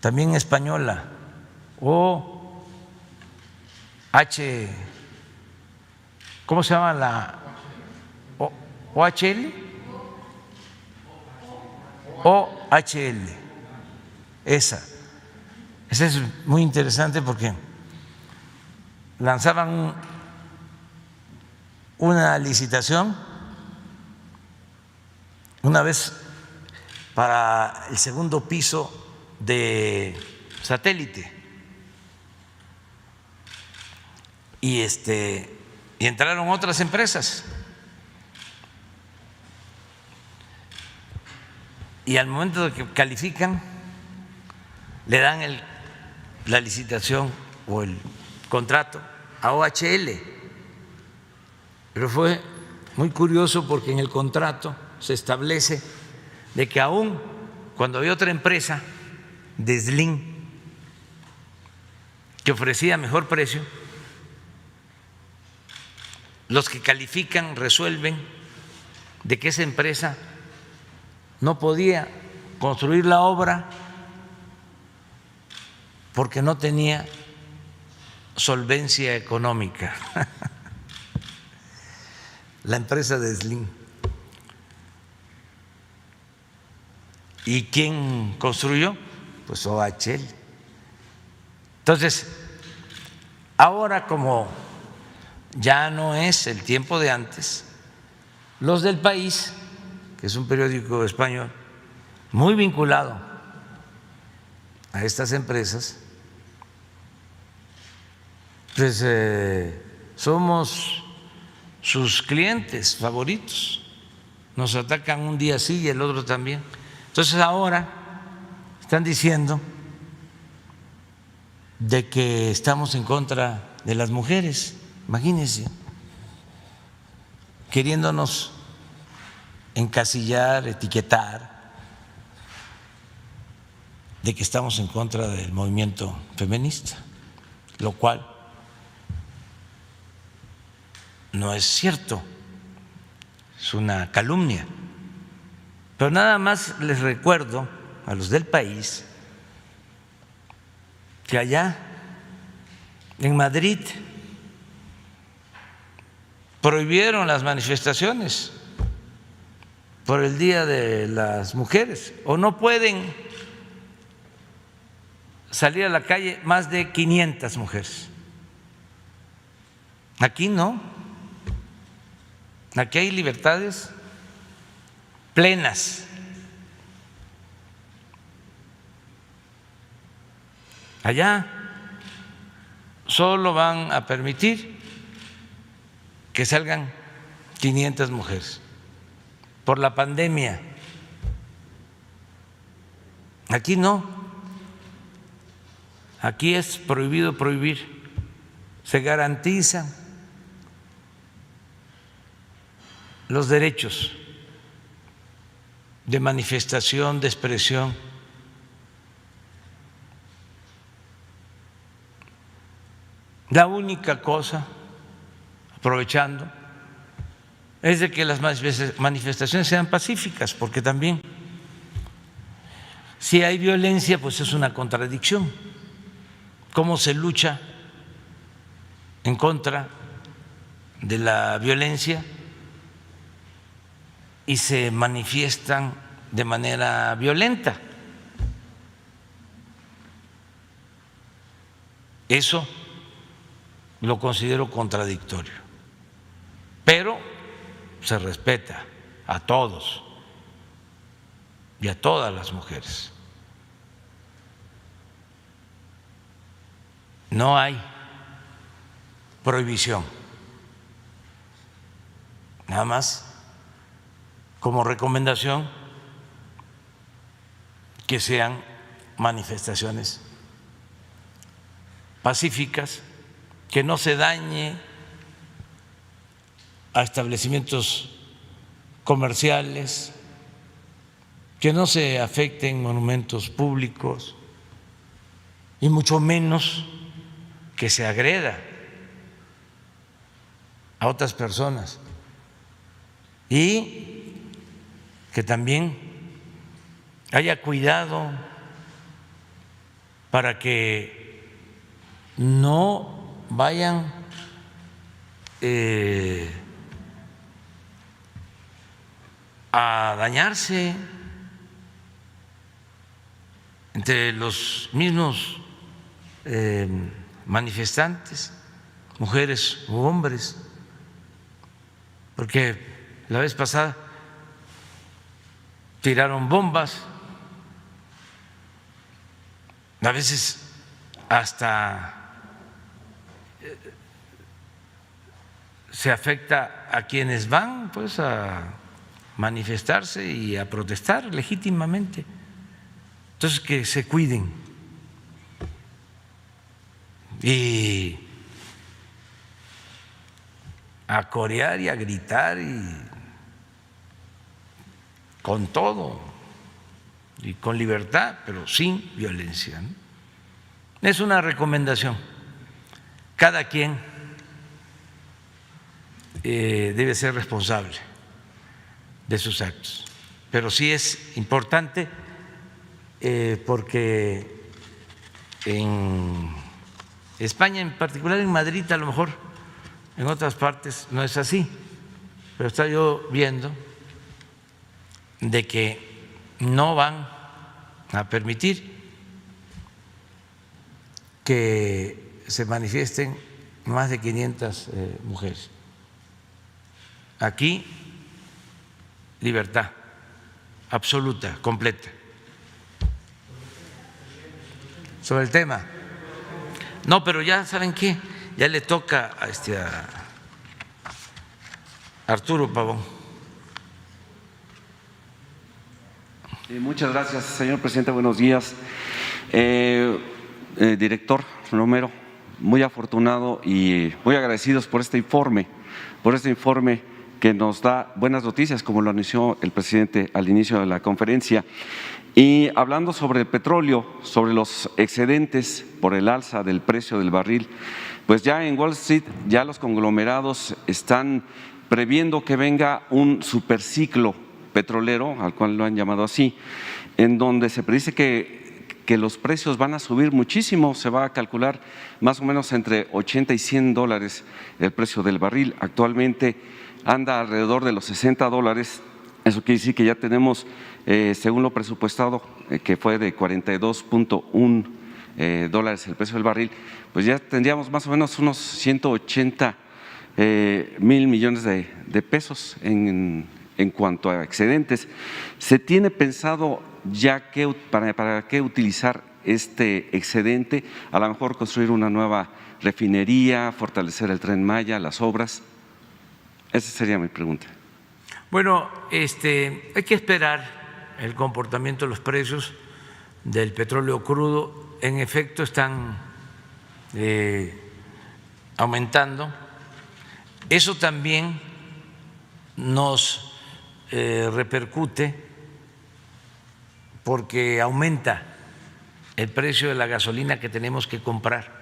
también española, o ¿cómo se llama la OHL? OHL, esa es muy interesante porque lanzaban una licitación una vez para el segundo piso de satélite y entraron otras empresas y al momento de que califican le dan la licitación o el contrato a OHL, pero fue muy curioso porque en el contrato se establece de que aún cuando había otra empresa de Slim que ofrecía mejor precio, los que califican resuelven de que esa empresa no podía construir la obra porque no tenía solvencia económica. La empresa de Slim. ¿Y quién construyó? Pues OHL. Entonces, ahora como ya no es el tiempo de antes, los del País, que es un periódico español muy vinculado a estas empresas, pues somos sus clientes favoritos. Nos atacan un día sí y el otro también. Entonces ahora están diciendo de que estamos en contra de las mujeres, imagínense, queriéndonos encasillar, etiquetar, de que estamos en contra del movimiento feminista, lo cual no es cierto, es una calumnia. Pero nada más les recuerdo a los del País que allá en Madrid prohibieron las manifestaciones por el Día de las Mujeres, o no pueden salir a la calle más de 500 mujeres. Aquí no, aquí hay libertades plenas. Allá solo van a permitir que salgan 500 mujeres por la pandemia. Aquí no, aquí es prohibido prohibir, se garantizan los derechos de manifestación, de expresión. La única cosa, aprovechando, es de que las manifestaciones sean pacíficas, porque también si hay violencia, pues es una contradicción. ¿Cómo se lucha en contra de la violencia y se manifiestan de manera violenta? Eso lo considero contradictorio, pero se respeta a todos y a todas las mujeres. No hay prohibición, nada más como recomendación que sean manifestaciones pacíficas, que no se dañe a establecimientos comerciales, que no se afecten monumentos públicos y mucho menos que se agreda a otras personas, y que también haya cuidado para que no vayan a dañarse entre los mismos manifestantes, mujeres u hombres, porque la vez pasada tiraron bombas, a veces hasta se afecta a quienes van pues a manifestarse y a protestar legítimamente. Entonces, que se cuiden y a corear y a gritar y con todo y con libertad, pero sin violencia, ¿no? Es una recomendación. Cada quien debe ser responsable de sus actos, pero sí es importante porque en España, en particular en Madrid, a lo mejor en otras partes no es así, pero estoy yo viendo de que no van a permitir que se manifiesten más de 500 mujeres. Aquí, libertad absoluta, completa. Sobre el tema. No, pero ya saben qué, ya le toca a Arturo Pavón. Muchas gracias, señor presidente. Buenos días. Director Romero, muy afortunado y muy agradecidos por este informe que nos da buenas noticias, como lo anunció el presidente al inicio de la conferencia. Y hablando sobre el petróleo, sobre los excedentes por el alza del precio del barril, pues ya en Wall Street ya los conglomerados están previendo que venga un superciclo petrolero, al cual lo han llamado así, en donde se predice que los precios van a subir muchísimo. Se va a calcular más o menos entre 80 y 100 dólares el precio del barril. Actualmente anda alrededor de los 60 dólares. Eso quiere decir que ya tenemos, según lo presupuestado, que fue de 42.1 dólares el precio del barril, pues ya tendríamos más o menos unos 180 mil millones de pesos en cuanto a excedentes. ¿Se tiene pensado ya para qué utilizar este excedente? A lo mejor construir una nueva refinería, fortalecer el Tren Maya, las obras. Esa sería mi pregunta. Bueno, hay que esperar el comportamiento de los precios del petróleo crudo. En efecto, están aumentando. Eso también nos repercute porque aumenta el precio de la gasolina que tenemos que comprar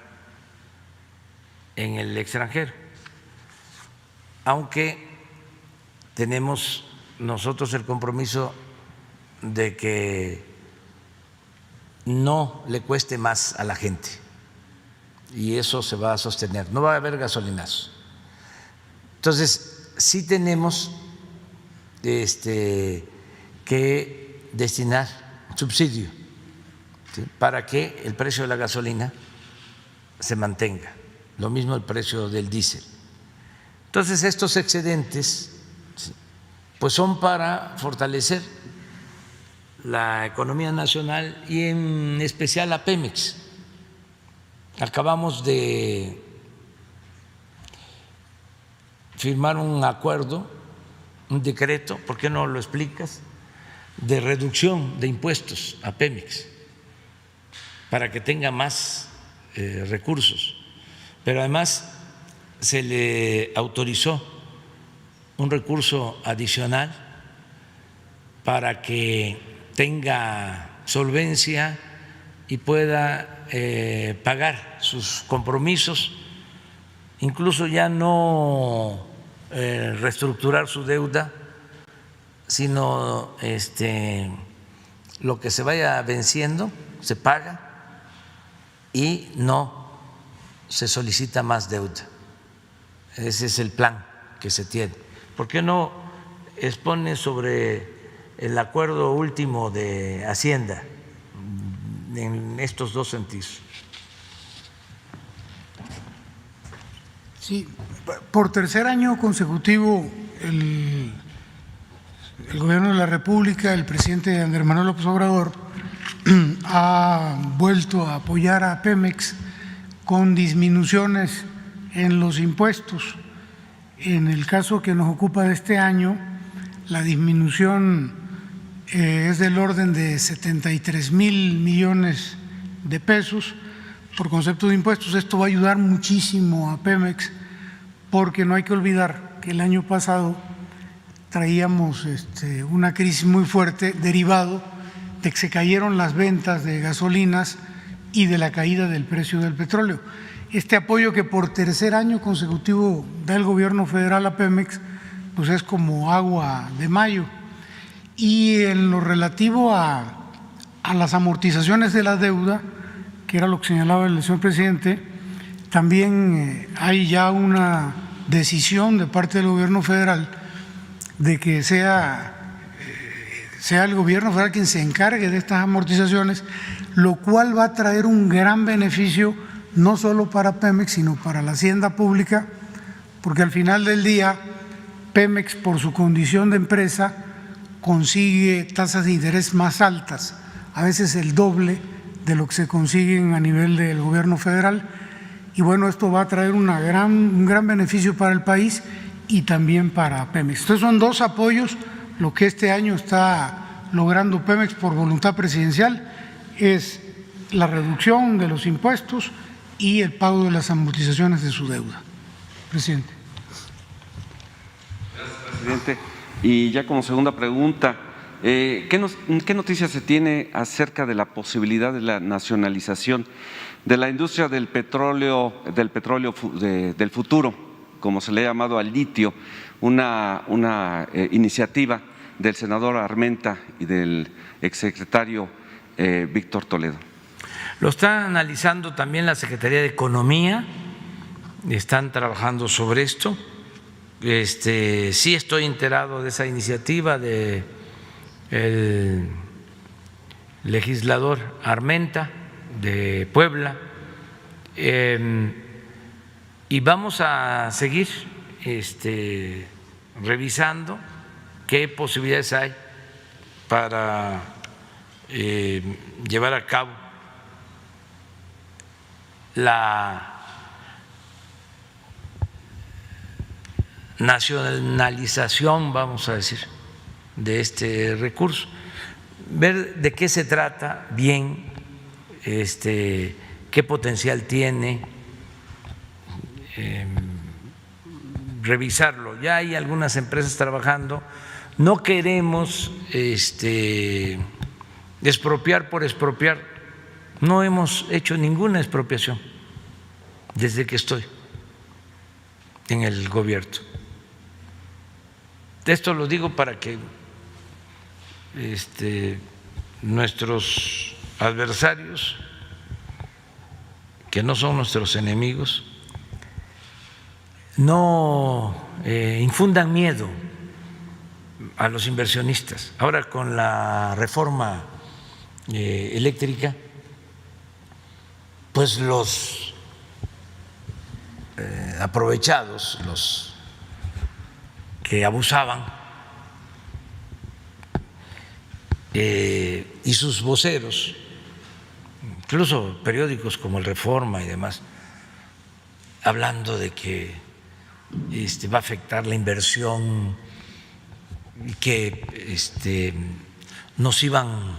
en el extranjero, aunque tenemos nosotros el compromiso de que no le cueste más a la gente y eso se va a sostener, no va a haber gasolinazos. Entonces, sí tenemos que destinar subsidio, ¿sí?, para que el precio de la gasolina se mantenga, lo mismo el precio del diésel. Entonces, estos excedentes pues son para fortalecer la economía nacional y en especial a Pemex. Acabamos de firmar un acuerdo, un decreto, ¿por qué no lo explicas?, de reducción de impuestos a Pemex para que tenga más recursos, pero además se le autorizó un recurso adicional para que tenga solvencia y pueda pagar sus compromisos, incluso ya no reestructurar su deuda, sino lo que se vaya venciendo se paga y no se solicita más deuda. Ese es el plan que se tiene. ¿Por qué no expone sobre el acuerdo último de Hacienda en estos dos sentidos? Sí, por tercer año consecutivo el Gobierno de la República, el presidente Andrés Manuel López Obrador ha vuelto a apoyar a Pemex con disminuciones en los impuestos. En el caso que nos ocupa de este año, la disminución es del orden de 73,000 millones de pesos por concepto de impuestos. Esto va a ayudar muchísimo a Pemex porque no hay que olvidar que el año pasado traíamos una crisis muy fuerte derivado de que se cayeron las ventas de gasolinas y de la caída del precio del petróleo. Este apoyo que por tercer año consecutivo da el gobierno federal a Pemex, pues es como agua de mayo. Y en lo relativo a las amortizaciones de la deuda, que era lo que señalaba el señor presidente, también hay ya una decisión de parte del gobierno federal de que sea sea el gobierno federal quien se encargue de estas amortizaciones, lo cual va a traer un gran beneficio no solo para Pemex, sino para la hacienda pública, porque al final del día Pemex, por su condición de empresa, consigue tasas de interés más altas, a veces el doble de lo que se consiguen a nivel del gobierno federal, y bueno, esto va a traer un gran beneficio para el país y también para Pemex. Entonces son dos apoyos. Lo que este año está logrando Pemex por voluntad presidencial es la reducción de los impuestos y el pago de las amortizaciones de su deuda. Presidente. Gracias, presidente. Y ya como segunda pregunta, ¿qué noticias se tiene acerca de la posibilidad de la nacionalización de la industria del petróleo del futuro, como se le ha llamado al litio, una iniciativa del senador Armenta y del exsecretario Víctor Toledo? Lo está analizando también la Secretaría de Economía, están trabajando sobre esto. Sí estoy enterado de esa iniciativa del legislador Armenta de Puebla, y vamos a seguir revisando qué posibilidades hay para llevar a cabo la nacionalización, vamos a decir, de este recurso, ver de qué se trata bien, qué potencial tiene, revisarlo. Ya hay algunas empresas trabajando. No queremos expropiar por expropiar. No hemos hecho ninguna expropiación desde que estoy en el gobierno. Esto lo digo para que nuestros adversarios, que no son nuestros enemigos, no infundan miedo a los inversionistas. Ahora con la reforma eléctrica, pues los aprovechados, los que abusaban, y sus voceros, incluso periódicos como el Reforma y demás, hablando de que va a afectar la inversión y que nos iban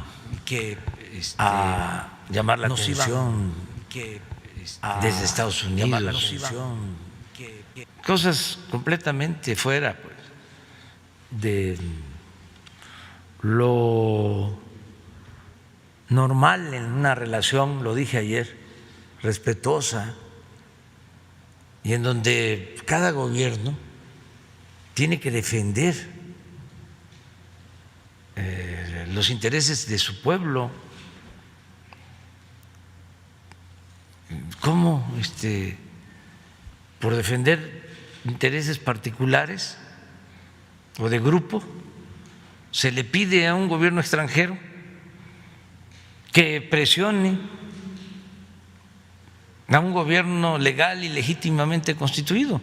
a llamar la atención desde Estados Unidos, cosas completamente fuera, pues, de lo normal en una relación, lo dije ayer, respetuosa, y en donde cada gobierno tiene que defender los intereses de su pueblo. ¿Cómo por defender intereses particulares o de grupo se le pide a un gobierno extranjero que presione a un gobierno legal y legítimamente constituido?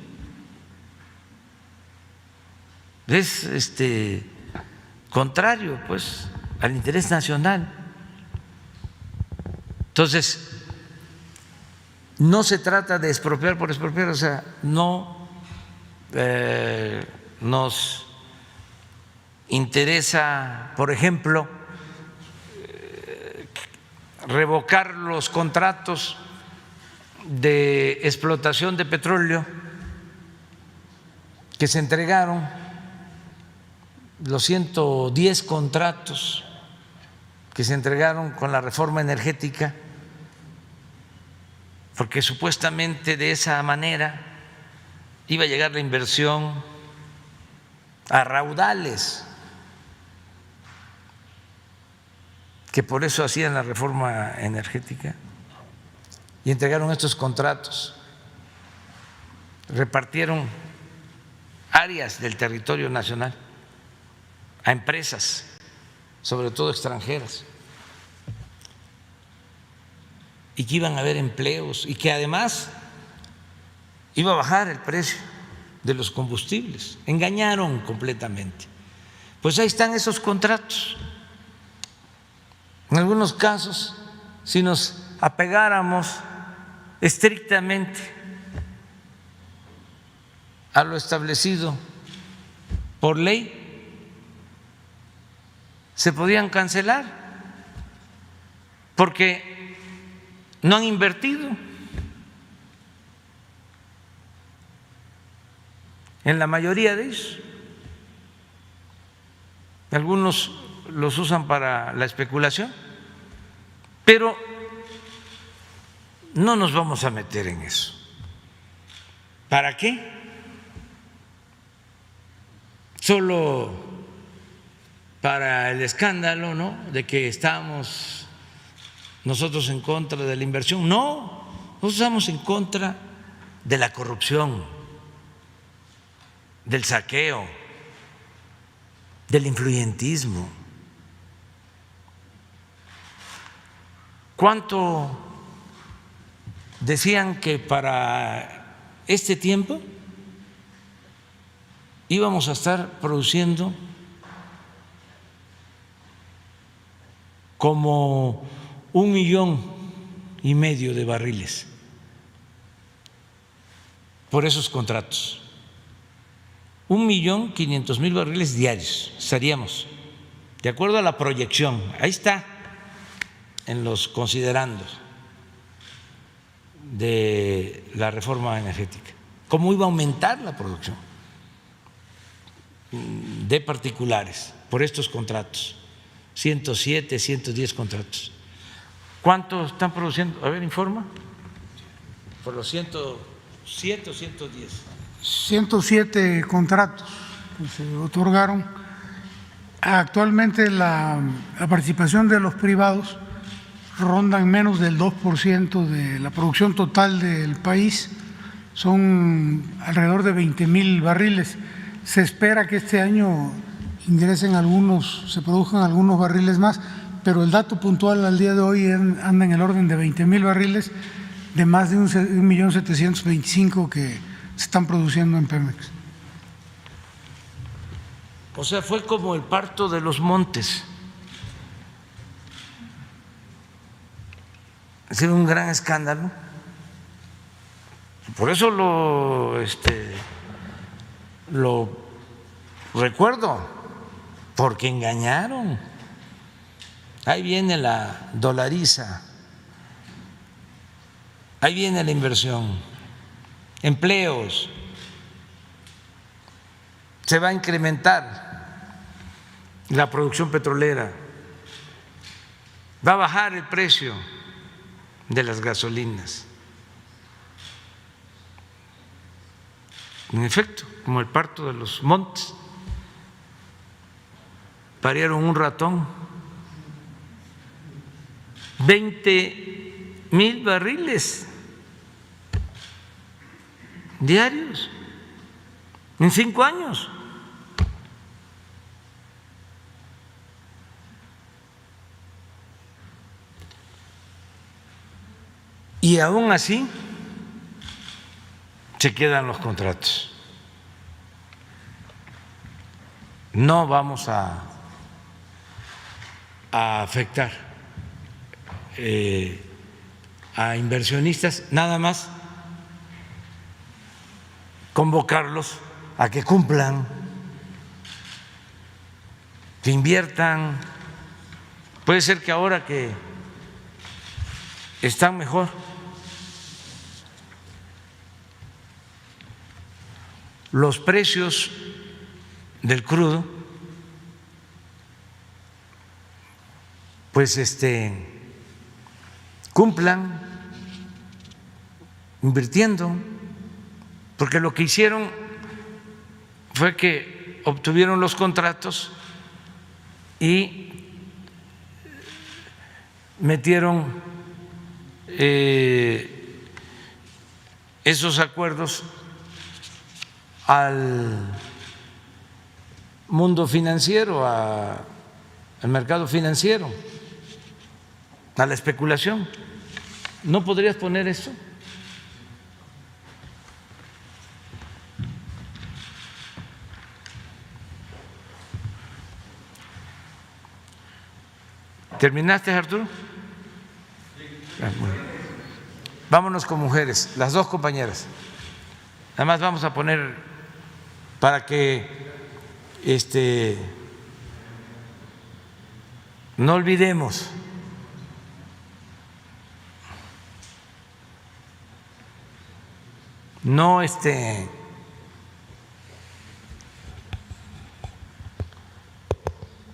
Es contrario, pues, al interés nacional. Entonces, no se trata de expropiar por expropiar, o sea, no nos interesa, por ejemplo, revocar los contratos de explotación de petróleo que se entregaron, los 110 contratos que se entregaron con la reforma energética, porque supuestamente de esa manera iba a llegar la inversión a raudales, que por eso hacían la reforma energética, y entregaron estos contratos, repartieron áreas del territorio nacional a empresas sobre todo extranjeras, y que iban a haber empleos y que además iba a bajar el precio de los combustibles. Engañaron completamente. Pues ahí están esos contratos. En algunos casos, si nos apegáramos estrictamente a lo establecido por ley, se podían cancelar porque no han invertido en la mayoría de ellos. Algunos los usan para la especulación, pero no nos vamos a meter en eso. ¿Para qué? Solo para el escándalo, ¿no?, de que estamos nosotros en contra de la inversión. No, nosotros estamos en contra de la corrupción, del saqueo, del influyentismo. ¿Cuánto decían que para este tiempo íbamos a estar produciendo como 1,5 millones de barriles por esos contratos? 1,500,000 barriles diarios estaríamos, de acuerdo a la proyección. Ahí está, en los considerandos de la reforma energética, cómo iba a aumentar la producción de particulares por estos contratos, 107, 110 contratos. ¿Cuánto están produciendo? A ver, informa. Por los 107 o 110. 107 contratos que se otorgaron. Actualmente la participación de los privados ronda en menos del 2% de la producción total del país, son alrededor de 20,000 barriles. Se espera que este año ingresen algunos, se produzcan algunos barriles más, pero el dato puntual al día de hoy anda en el orden de 20,000 barriles de más de 1,725,000 que se están produciendo en Pemex. O sea, fue como el parto de los montes. Ha sido un gran escándalo. Por eso lo recuerdo, porque engañaron. Ahí viene la dolariza, ahí viene la inversión, empleos, se va a incrementar la producción petrolera, va a bajar el precio de las gasolinas. En efecto, como el parto de los montes, parieron un ratón. 20,000 barriles diarios en 5 años. Y aún así se quedan los contratos. No vamos a afectar a inversionistas, nada más convocarlos a que cumplan, que inviertan. Puede ser que ahora que están mejor los precios del crudo, pues cumplan invirtiendo, porque lo que hicieron fue que obtuvieron los contratos y metieron esos acuerdos al mundo financiero, a al mercado financiero, a la especulación. ¿No podrías poner eso? ¿Terminaste, Arturo? Bueno. Vámonos con mujeres, las dos compañeras. Además vamos a poner para que no olvidemos. No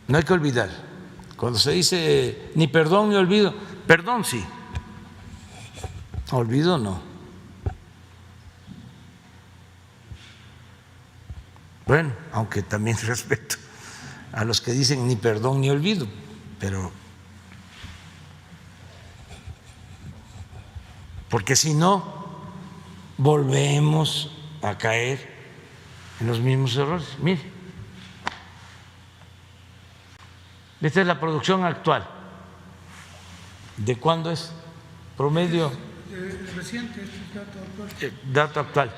no hay que olvidar. Cuando se dice ni perdón ni olvido, perdón sí, olvido no. Bueno, aunque también respeto a los que dicen ni perdón ni olvido, pero porque si no volvemos a caer en los mismos errores. Mire, esta es la producción actual. ¿De cuándo es? Promedio. Reciente, este es dato actual. Dato actual.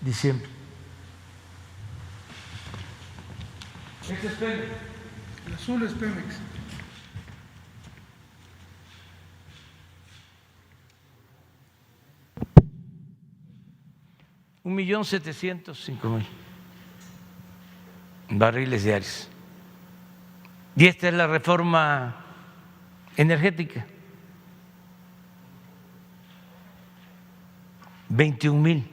Diciembre. Este es Pemex. El azul es Pemex. $1.705.000 barriles diarios. Y esta es la reforma energética. 21.000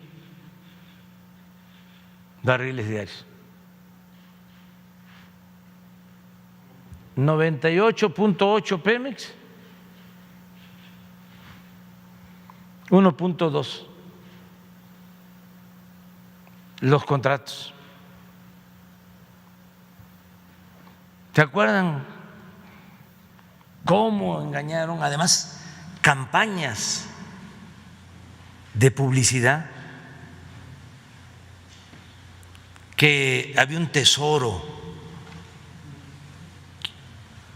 barriles diarios. 98.8 Pemex, 1.2 los contratos. ¿Se acuerdan cómo engañaron? Además, campañas de publicidad, que había un tesoro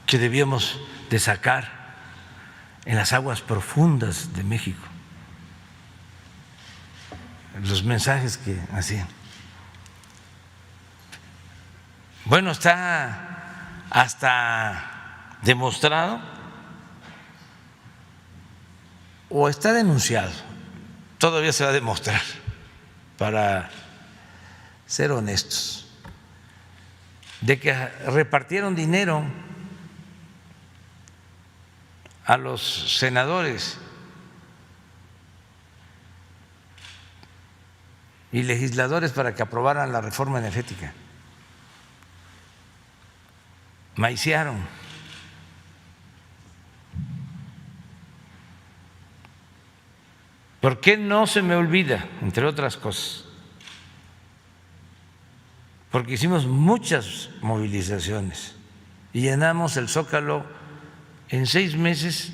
que debíamos de sacar en las aguas profundas de México. Los mensajes que hacían. Bueno, está hasta demostrado o está denunciado, todavía se va a demostrar, para ser honestos, de que repartieron dinero a los senadores y legisladores para que aprobaran la reforma energética. Maiciaron. ¿Por qué no se me olvida? Entre otras cosas, porque hicimos muchas movilizaciones y llenamos el Zócalo en 6 meses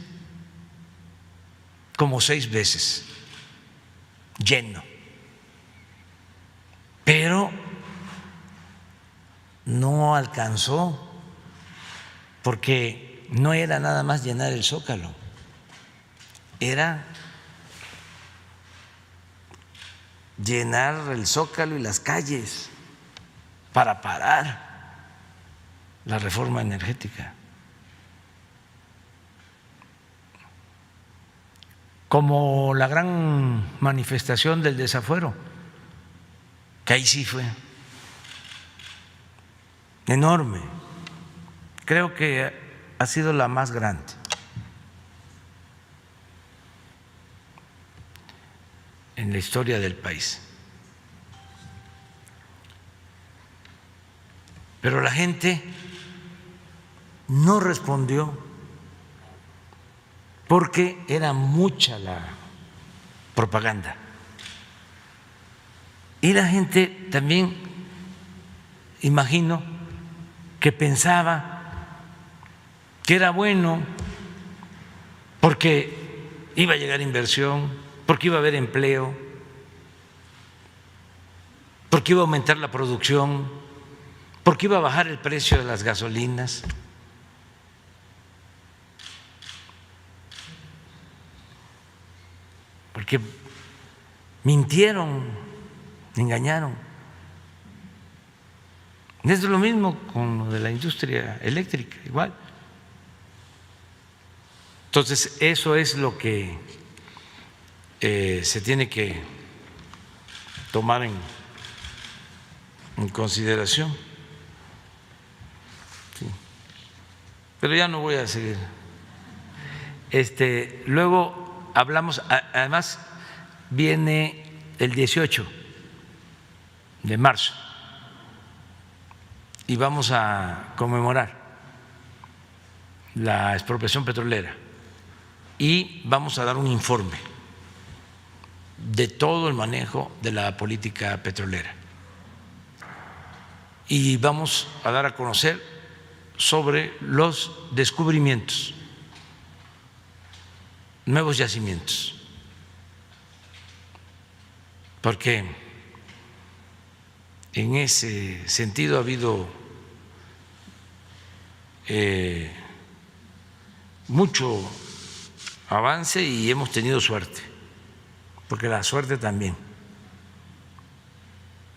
como 6 veces lleno, pero no alcanzó, porque no era nada más llenar el Zócalo, era llenar el Zócalo y las calles para parar la reforma energética. Como la gran manifestación del desafuero, que ahí sí fue enorme, creo que ha sido la más grande. En la historia del país. Pero la gente no respondió porque era mucha la propaganda. Y la gente también, imagino, que pensaba que era bueno porque iba a llegar inversión, porque iba a haber empleo, porque iba a aumentar la producción, porque iba a bajar el precio de las gasolinas. Porque mintieron, engañaron. Es lo mismo con lo de la industria eléctrica, igual. Entonces, eso es lo que se tiene que tomar en consideración. Sí. Pero ya no voy a seguir. Luego hablamos, además viene el 18 de marzo y vamos a conmemorar la expropiación petrolera y vamos a dar un informe de todo el manejo de la política petrolera y vamos a dar a conocer sobre los descubrimientos, nuevos yacimientos, porque en ese sentido ha habido mucho avance y hemos tenido suerte, porque la suerte también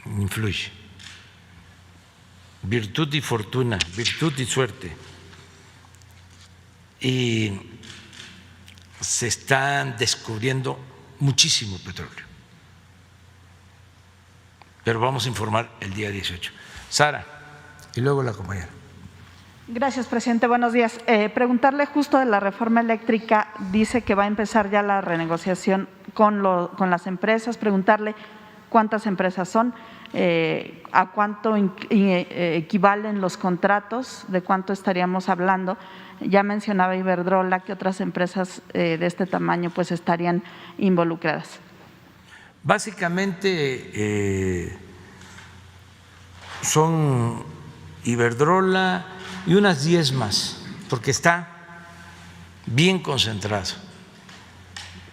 influye. Virtud y fortuna, virtud y suerte. Y se están descubriendo muchísimo petróleo. Pero vamos a informar el día 18. Sara, y luego la compañera. Gracias, presidente. Buenos días. Preguntarle justo de la reforma eléctrica, dice que va a empezar ya la renegociación con las empresas, preguntarle cuántas empresas son, a cuánto equivalen los contratos, de cuánto estaríamos hablando. Ya mencionaba Iberdrola que otras empresas de este tamaño pues estarían involucradas. Básicamente son Iberdrola y unas 10 más, porque está bien concentrado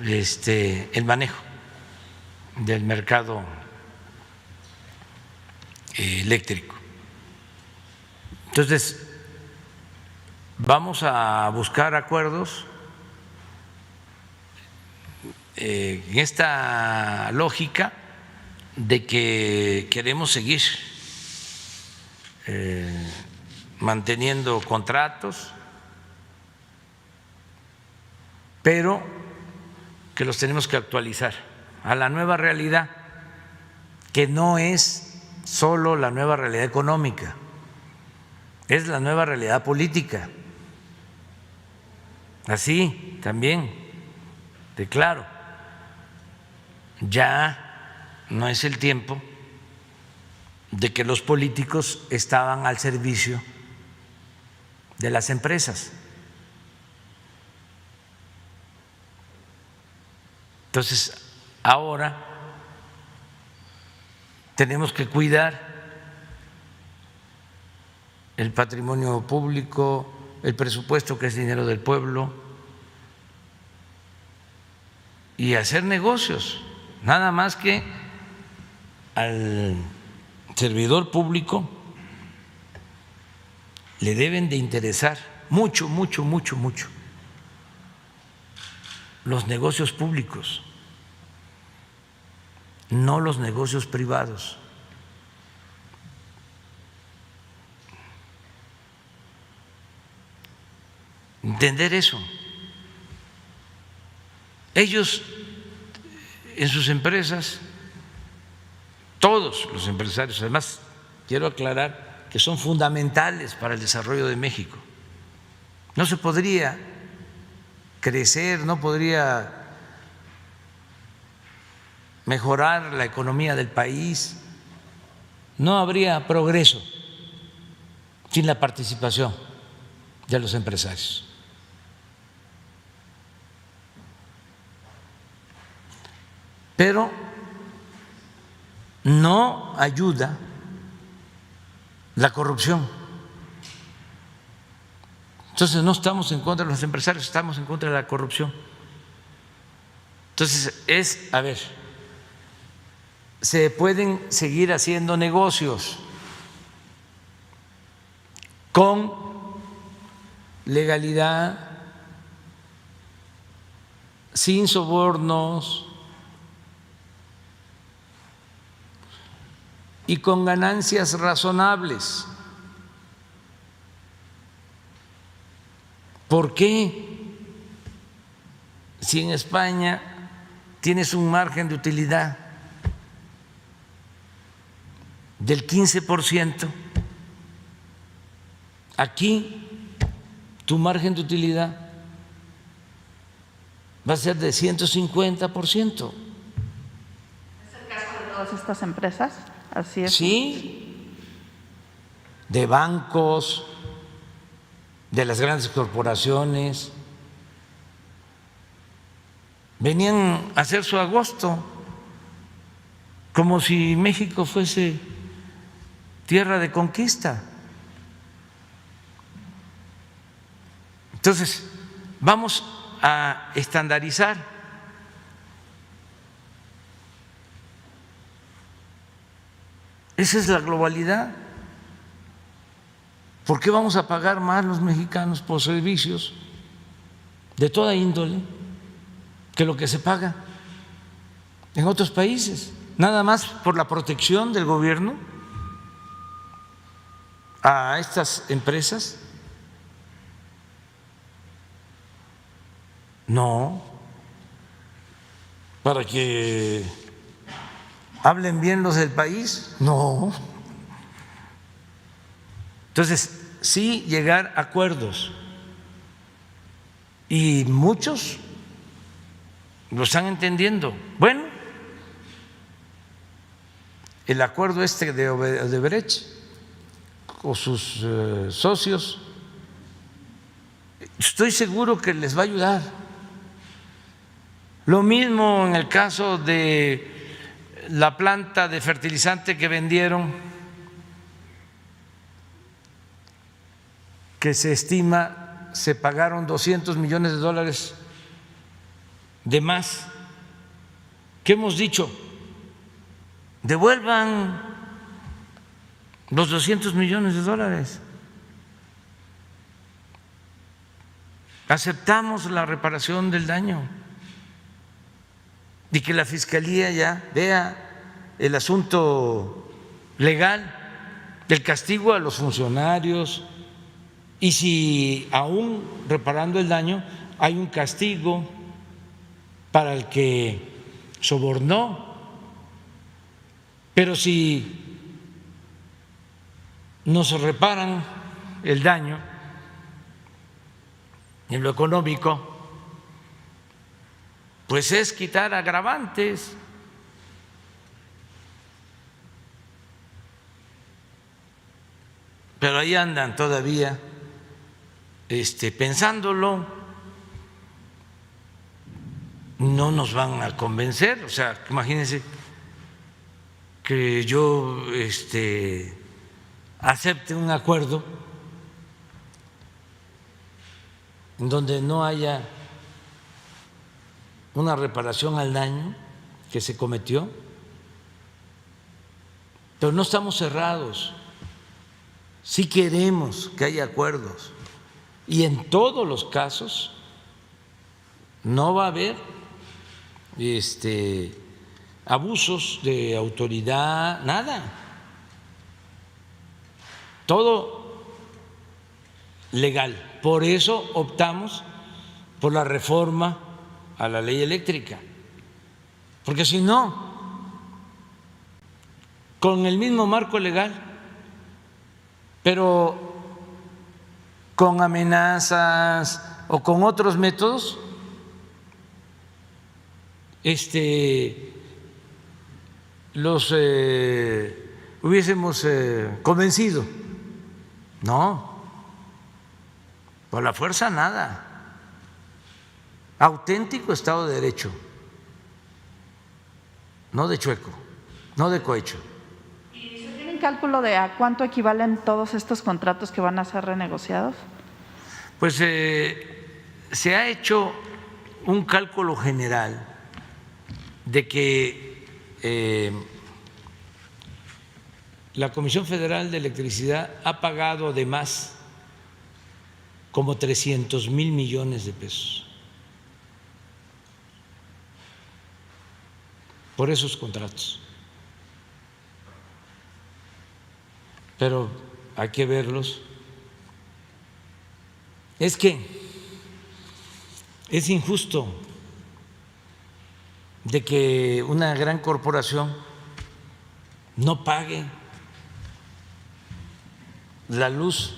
el manejo del mercado eléctrico. Entonces, vamos a buscar acuerdos en esta lógica de que queremos seguir manteniendo contratos, pero que los tenemos que actualizar a la nueva realidad, que no es solo la nueva realidad económica, es la nueva realidad política. Así también, de claro, ya no es el tiempo de que los políticos estaban al servicio de las empresas. Entonces, ahora tenemos que cuidar el patrimonio público, el presupuesto que es dinero del pueblo y hacer negocios, nada más que al servidor público le deben de interesar mucho, mucho, mucho, mucho los negocios públicos, no los negocios privados. Entender eso. Ellos en sus empresas, todos los empresarios, además quiero aclarar que son fundamentales para el desarrollo de México. No se podría crecer, no podría mejorar la economía del país, no habría progreso sin la participación de los empresarios. Pero no ayuda la corrupción. Entonces no estamos en contra de los empresarios, estamos en contra de la corrupción. Entonces a ver, se pueden seguir haciendo negocios, con legalidad, sin sobornos y con ganancias razonables. ¿Por qué? Si en España tienes un margen de utilidad del 15%, aquí tu margen de utilidad va a ser de 150%. ¿Es el caso de todas estas empresas? Así es. Sí, de bancos, de las grandes corporaciones. Venían a hacer su agosto como si México fuese tierra de conquista. Entonces, vamos a estandarizar. Esa es la globalidad. ¿Por qué vamos a pagar más los mexicanos por servicios de toda índole que lo que se paga en otros países? Nada más por la protección del gobierno a estas empresas. No, para que hablen bien los del país, no. Entonces, sí llegar a acuerdos, y muchos lo están entendiendo. Bueno, el acuerdo este de Odebrecht o sus socios, estoy seguro que les va a ayudar. Lo mismo en el caso de la planta de fertilizante que vendieron, que se estima se pagaron $200 millones de más. ¿Qué hemos dicho? Devuelvan los $200 millones. Aceptamos la reparación del daño y que la Fiscalía ya vea el asunto legal del castigo a los funcionarios, y si aún reparando el daño hay un castigo para el que sobornó. Pero si no se reparan el daño en lo económico, pues es quitar agravantes. Pero ahí andan todavía pensándolo. No nos van a convencer. O sea, imagínense que yo acepte un acuerdo en donde no haya una reparación al daño que se cometió, pero no estamos cerrados. Sí queremos que haya acuerdos, y en todos los casos no va a haber abusos de autoridad, nada. Todo legal. Por eso optamos por la reforma a la ley eléctrica, porque si no, con el mismo marco legal, pero con amenazas o con otros métodos, los hubiésemos convencido. No, por la fuerza nada. Auténtico Estado de Derecho, no de chueco, no de cohecho. ¿Y se tiene cálculo de a cuánto equivalen todos estos contratos que van a ser renegociados? Pues se ha hecho un cálculo general de que la Comisión Federal de Electricidad ha pagado de más como 300,000 millones de pesos por esos contratos. Pero hay que verlos. Es que es injusto de que una gran corporación no pague la luz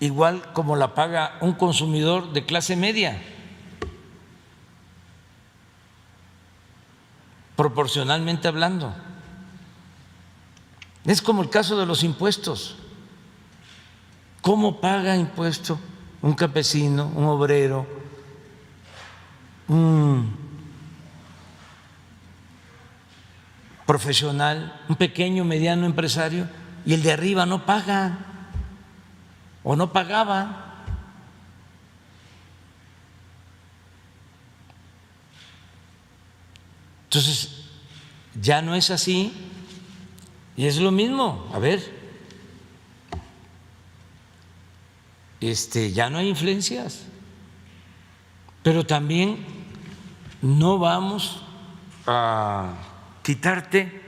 igual como la paga un consumidor de clase media, proporcionalmente hablando. Es como el caso de los impuestos. ¿Cómo paga impuesto un campesino, un obrero, un profesional, un pequeño, mediano empresario, y el de arriba no paga o no pagaba? Entonces, ya no es así y es lo mismo. A ver, ya no hay influencias, pero también no vamos a quitarte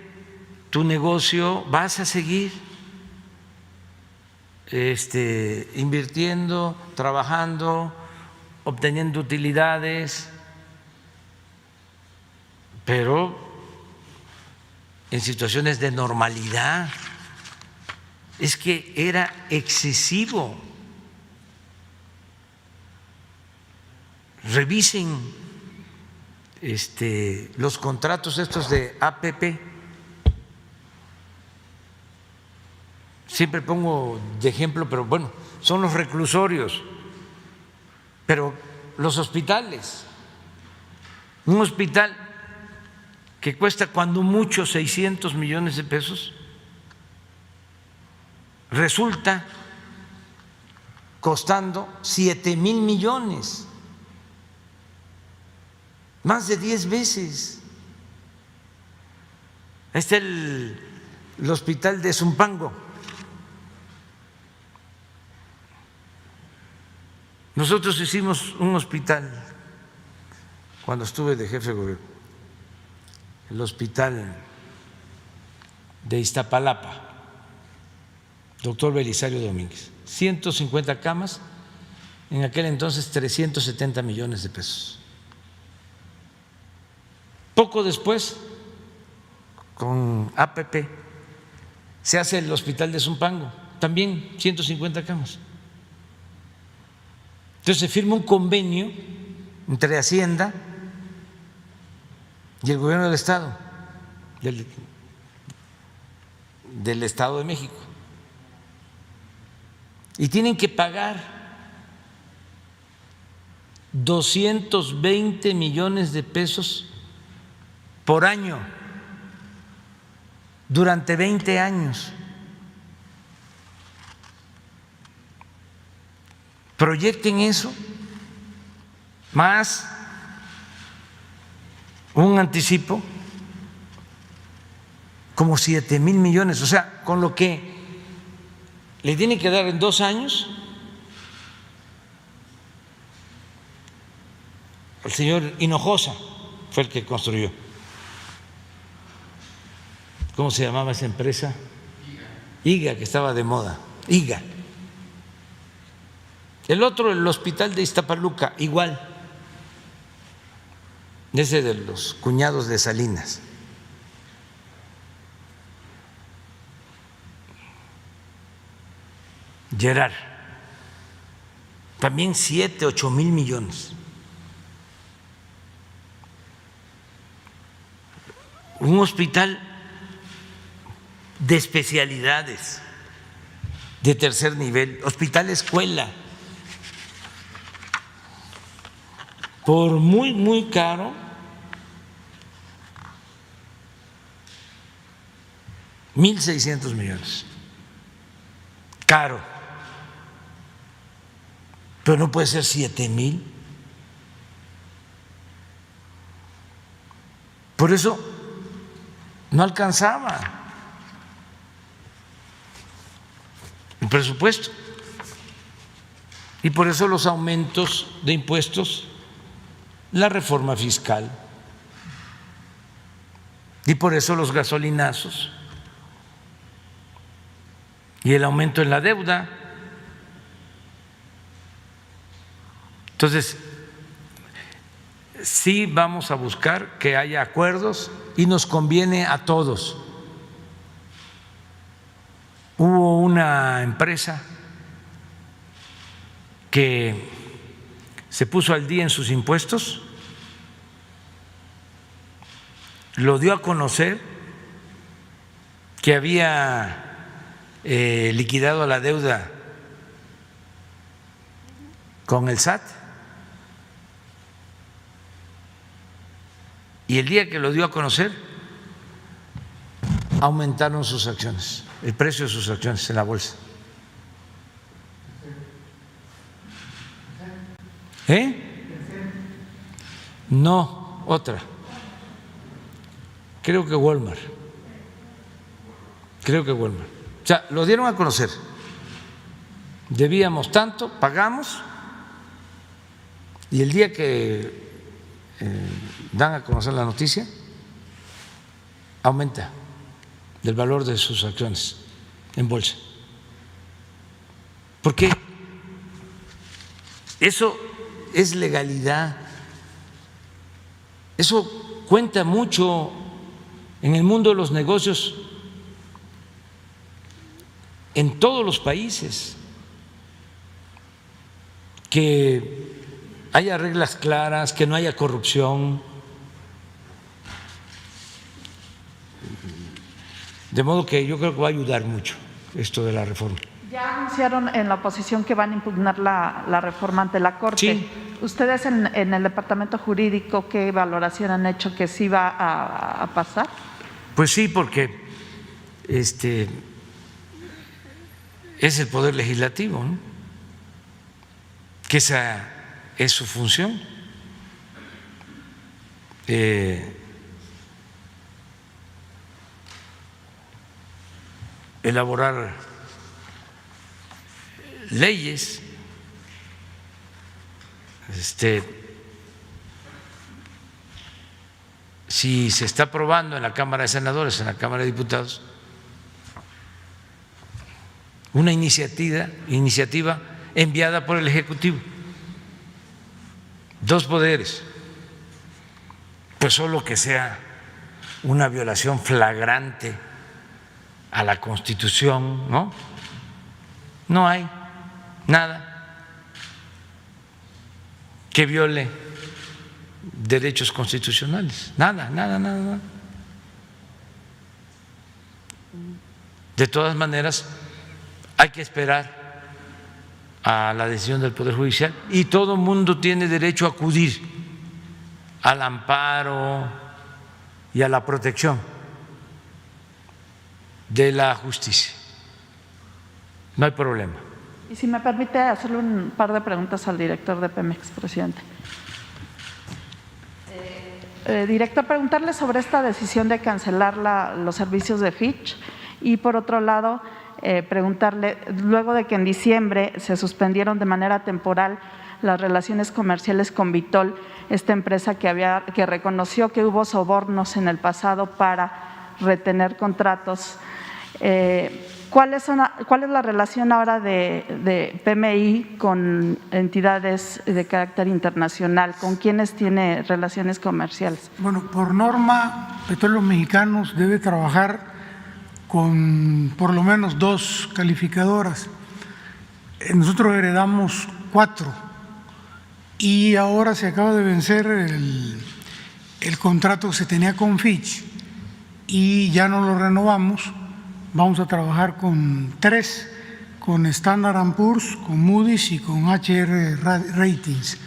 tu negocio, vas a seguir invirtiendo, trabajando, obteniendo utilidades, pero en situaciones de normalidad. Es que era excesivo. Revisen los contratos estos de APP. Siempre pongo de ejemplo, pero bueno, son los reclusorios, pero los hospitales. Un hospital que cuesta cuando mucho 600 millones de pesos, resulta costando 7,000 millones, más de 10 veces. Ahí está el hospital de Zumpango. Nosotros hicimos un hospital cuando estuve de jefe de gobierno, el hospital de Iztapalapa, doctor Belisario Domínguez, 150 camas, en aquel entonces 370 millones de pesos. Poco después, con APP, se hace el hospital de Zumpango, también 150 camas. Entonces se firma un convenio entre Hacienda y el gobierno del Estado, del Estado de México, y tienen que pagar 220 millones de pesos por año durante 20 años. Proyecten eso, más un anticipo, como 7,000 millones, o sea, con lo que le tienen que dar en 2 años al señor Hinojosa, fue el que construyó. ¿Cómo se llamaba esa empresa? IGA, que estaba de moda, IGA. El otro, el hospital de Iztapaluca, igual, ese de los cuñados de Salinas. Gerard, también 7,000-8,000 millones. Un hospital de especialidades de tercer nivel, hospital escuela, por muy caro, $1,600 millones. Caro, pero no puede ser 7,000. Por eso no alcanzaba. el presupuesto. Y por eso los aumentos de impuestos, la reforma fiscal, y por eso los gasolinazos y el aumento en la deuda. Entonces, sí vamos a buscar que haya acuerdos y nos conviene a todos. Hubo una empresa que se puso al día en sus impuestos, lo dio a conocer que había liquidado la deuda con el SAT, y el día que lo dio a conocer aumentaron sus acciones, el precio de sus acciones en la bolsa. No, otra. Creo que Walmart. O sea, lo dieron a conocer. Debíamos tanto, pagamos, y el día que dan a conocer la noticia, aumenta el valor de sus acciones en bolsa. Porque eso es legalidad, eso cuenta mucho en el mundo de los negocios en todos los países, que haya reglas claras, que no haya corrupción. De modo que yo creo que va a ayudar mucho esto de la reforma. Ya anunciaron en la oposición que van a impugnar la reforma ante la Corte. Sí. ¿Ustedes en el departamento jurídico qué valoración han hecho que sí va a pasar? Pues sí, porque es el Poder Legislativo, ¿no? Que esa es su función. Elaborar leyes, si se está aprobando en la Cámara de Senadores, en la Cámara de Diputados, una iniciativa enviada por el Ejecutivo, dos poderes, pues solo que sea una violación flagrante a la Constitución, ¿no? No hay nada que viole derechos constitucionales, nada. De todas maneras, hay que esperar a la decisión del Poder Judicial y todo mundo tiene derecho a acudir al amparo y a la protección de la justicia. No hay problema. Y si me permite hacerle un par de preguntas al director de Pemex, presidente. Director, preguntarle sobre esta decisión de cancelar los servicios de Fitch y, por otro lado, preguntarle, luego de que en diciembre se suspendieron de manera temporal las relaciones comerciales con Vitol, esta empresa que reconoció que hubo sobornos en el pasado para retener contratos, ¿cuál es la relación ahora de PMI con entidades de carácter internacional? ¿Con quiénes tiene relaciones comerciales? Bueno, por norma, Petróleos Mexicanos debe trabajar con por lo menos 2 calificadoras. Nosotros heredamos 4 y ahora se acaba de vencer el contrato que se tenía con Fitch y ya no lo renovamos. Vamos a trabajar con 3, con Standard & Poor's, con Moody's y con HR Ratings.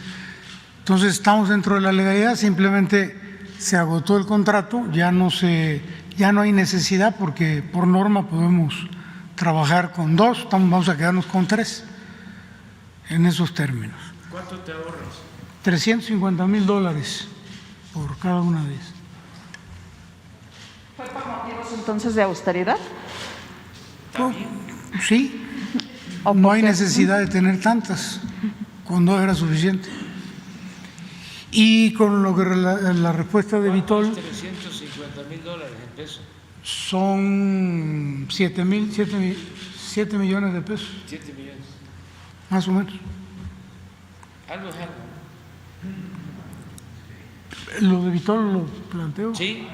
Entonces estamos dentro de la legalidad, simplemente se agotó el contrato, ya no hay necesidad porque por norma podemos trabajar con 2, vamos a quedarnos con 3 en esos términos. ¿Cuánto te ahorras? $350,000 por cada una de ellas. ¿Fue por motivos entonces de austeridad? Sí, ¿O No por hay qué? necesidad de tener tantas, con dos era suficiente. Y con lo que la respuesta de Vitol, $350,000 en pesos. son 7 millones de pesos, 7 millones. más o menos. Algo es algo. Lo de Vitol lo planteo. Sí.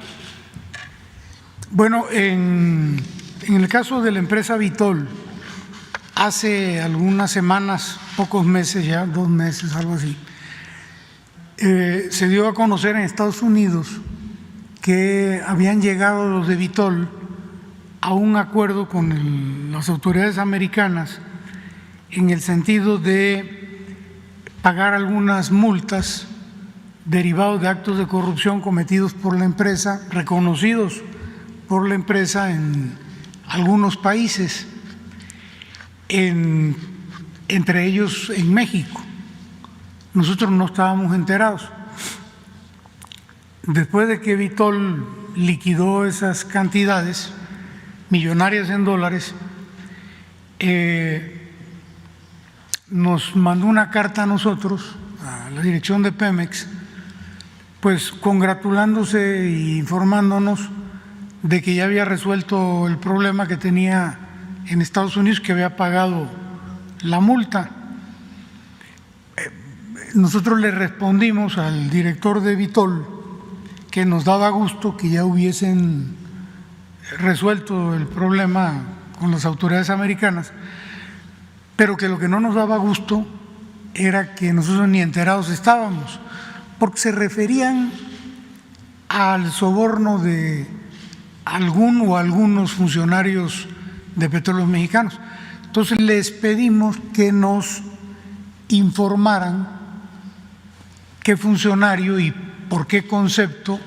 Bueno, en el caso de la empresa Vitol, hace algunas semanas, pocos meses ya, 2 meses, algo así, se dio a conocer en Estados Unidos que habían llegado los de Vitol a un acuerdo con las autoridades americanas en el sentido de pagar algunas multas derivados de actos de corrupción cometidos por la empresa, reconocidos por la empresa en algunos países, entre ellos en México. Nosotros no estábamos enterados. Después de que Vitol liquidó esas cantidades millonarias en dólares, nos mandó una carta a nosotros, a la dirección de Pemex, pues congratulándose e informándonos de que ya había resuelto el problema que tenía en Estados Unidos, que había pagado la multa. Nosotros le respondimos al director de Vitol que nos daba gusto que ya hubiesen resuelto el problema con las autoridades americanas, pero que lo que no nos daba gusto era que nosotros ni enterados estábamos, porque se referían al soborno de algún o algunos funcionarios de Petróleos Mexicanos. Entonces les pedimos que nos informaran qué funcionario y por qué concepto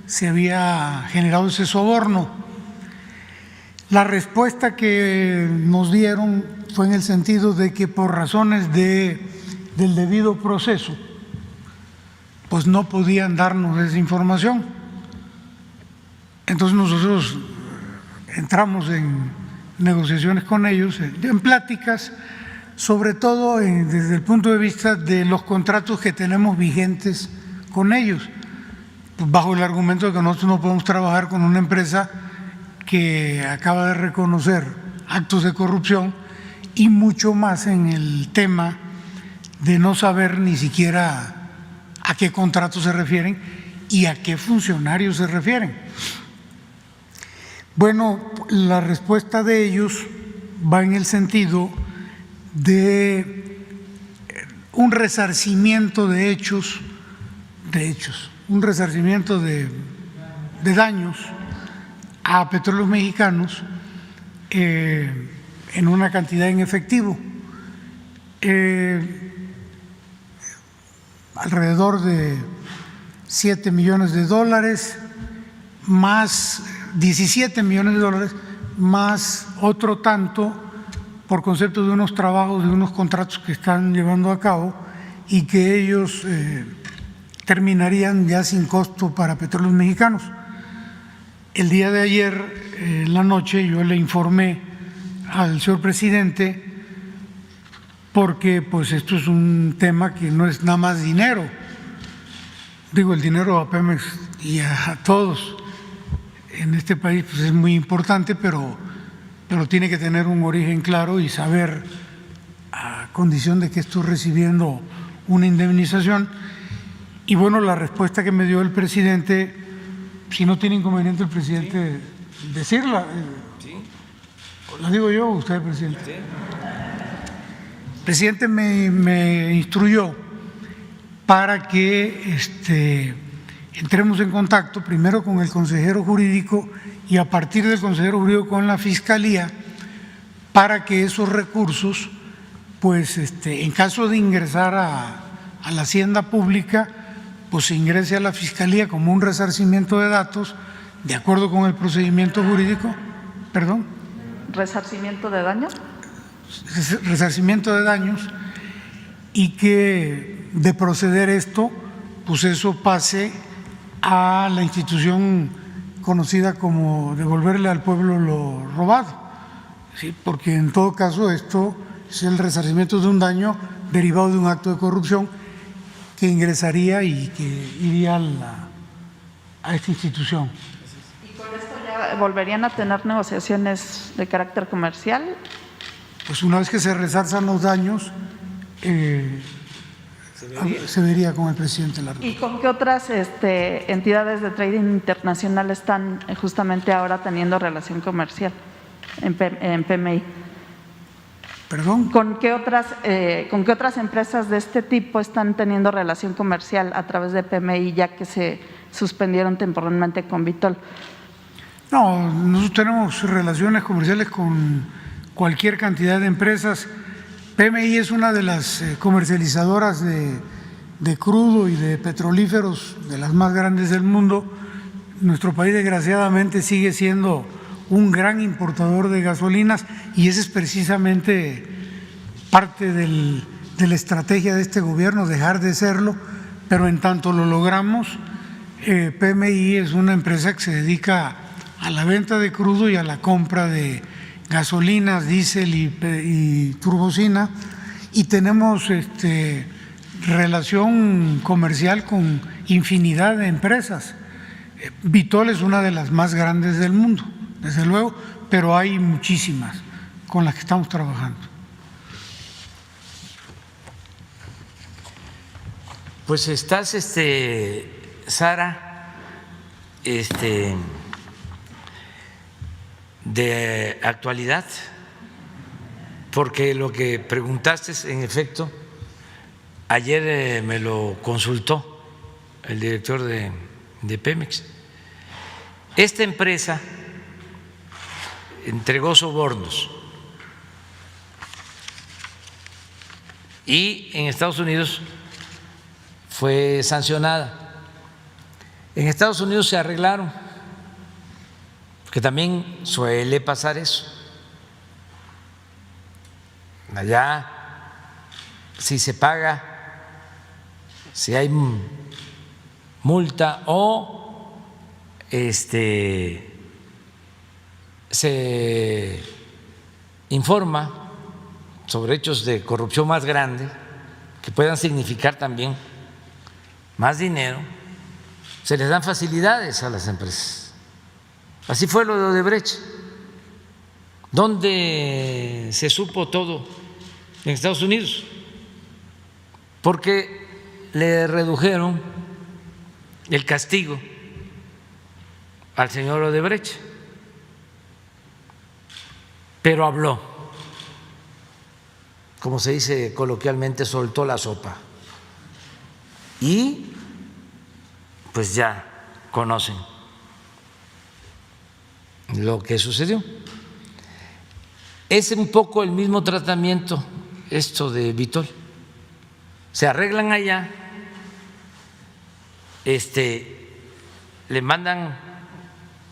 se había generado ese soborno. La respuesta que nos dieron fue en el sentido de que por razones del debido proceso, pues no podían darnos esa información. Entonces nosotros entramos en negociaciones con ellos, en pláticas, sobre todo desde el punto de vista de los contratos que tenemos vigentes con ellos, pues bajo el argumento de que nosotros no podemos trabajar con una empresa que acaba de reconocer actos de corrupción y mucho más en el tema de no saber ni siquiera a qué contratos se refieren y a qué funcionarios se refieren. Bueno, la respuesta de ellos va en el sentido de un resarcimiento de hechos, un resarcimiento de daños a Petróleos Mexicanos en una cantidad en efectivo, alrededor de $7 millones, más $17 millones, más otro tanto por concepto de unos trabajos, de unos contratos que están llevando a cabo y que ellos terminarían ya sin costo para Petróleos Mexicanos. El día de ayer, en la noche, yo le informé al señor presidente, porque pues esto es un tema que no es nada más dinero. Digo, el dinero a Pemex y a todos en este país pues es muy importante, pero tiene que tener un origen claro y saber, a condición de que estoy recibiendo una indemnización. Y bueno, la respuesta que me dio el presidente, si no tiene inconveniente el presidente decirla, la digo yo o usted, presidente. El presidente me instruyó para que entremos en contacto primero con el consejero jurídico y a partir del consejero jurídico con la Fiscalía, para que esos recursos, pues en caso de ingresar a la hacienda pública, pues se ingrese a la Fiscalía como un resarcimiento de datos de acuerdo con el procedimiento jurídico. ¿Perdón? ¿Resarcimiento de daños? Resarcimiento de daños, y que de proceder esto, pues eso pase a la institución conocida como devolverle al pueblo lo robado, ¿sí? Porque en todo caso esto es el resarcimiento de un daño derivado de un acto de corrupción que ingresaría y que iría a esta institución. ¿Y con esto ya volverían a tener negociaciones de carácter comercial? Pues una vez que se resarzan los daños, se vería con el presidente de la República. ¿Y con qué otras entidades de trading internacional están justamente ahora teniendo relación comercial en PMI? ¿Perdón? ¿Con qué otras empresas de este tipo están teniendo relación comercial a través de PMI, ya que se suspendieron temporalmente con Vitol? No, nosotros tenemos relaciones comerciales con cualquier cantidad de empresas. PMI es una de las comercializadoras de crudo y de petrolíferos de las más grandes del mundo. Nuestro país, desgraciadamente, sigue siendo un gran importador de gasolinas y esa es precisamente parte de la estrategia de este gobierno, dejar de serlo, pero en tanto lo logramos, PMI es una empresa que se dedica a la venta de crudo y a la compra de gasolinas, diésel y turbocina, y tenemos relación comercial con infinidad de empresas. Vitol es una de las más grandes del mundo, desde luego, pero hay muchísimas con las que estamos trabajando. Pues estás, Sara, de actualidad, porque lo que preguntaste, en efecto, ayer me lo consultó el director de Pemex. Esta empresa entregó sobornos y en Estados Unidos fue sancionada. En Estados Unidos se arreglaron, porque también suele pasar eso. Allá, si se paga, si hay multa o se informa sobre hechos de corrupción más grande que puedan significar también más dinero, se les dan facilidades a las empresas. Así fue lo de Odebrecht, donde se supo todo en Estados Unidos, porque le redujeron el castigo al señor Odebrecht, pero habló, como se dice coloquialmente, soltó la sopa. Y pues ya conocen lo que sucedió. Es un poco el mismo tratamiento esto de Vitol. Se arreglan allá, le mandan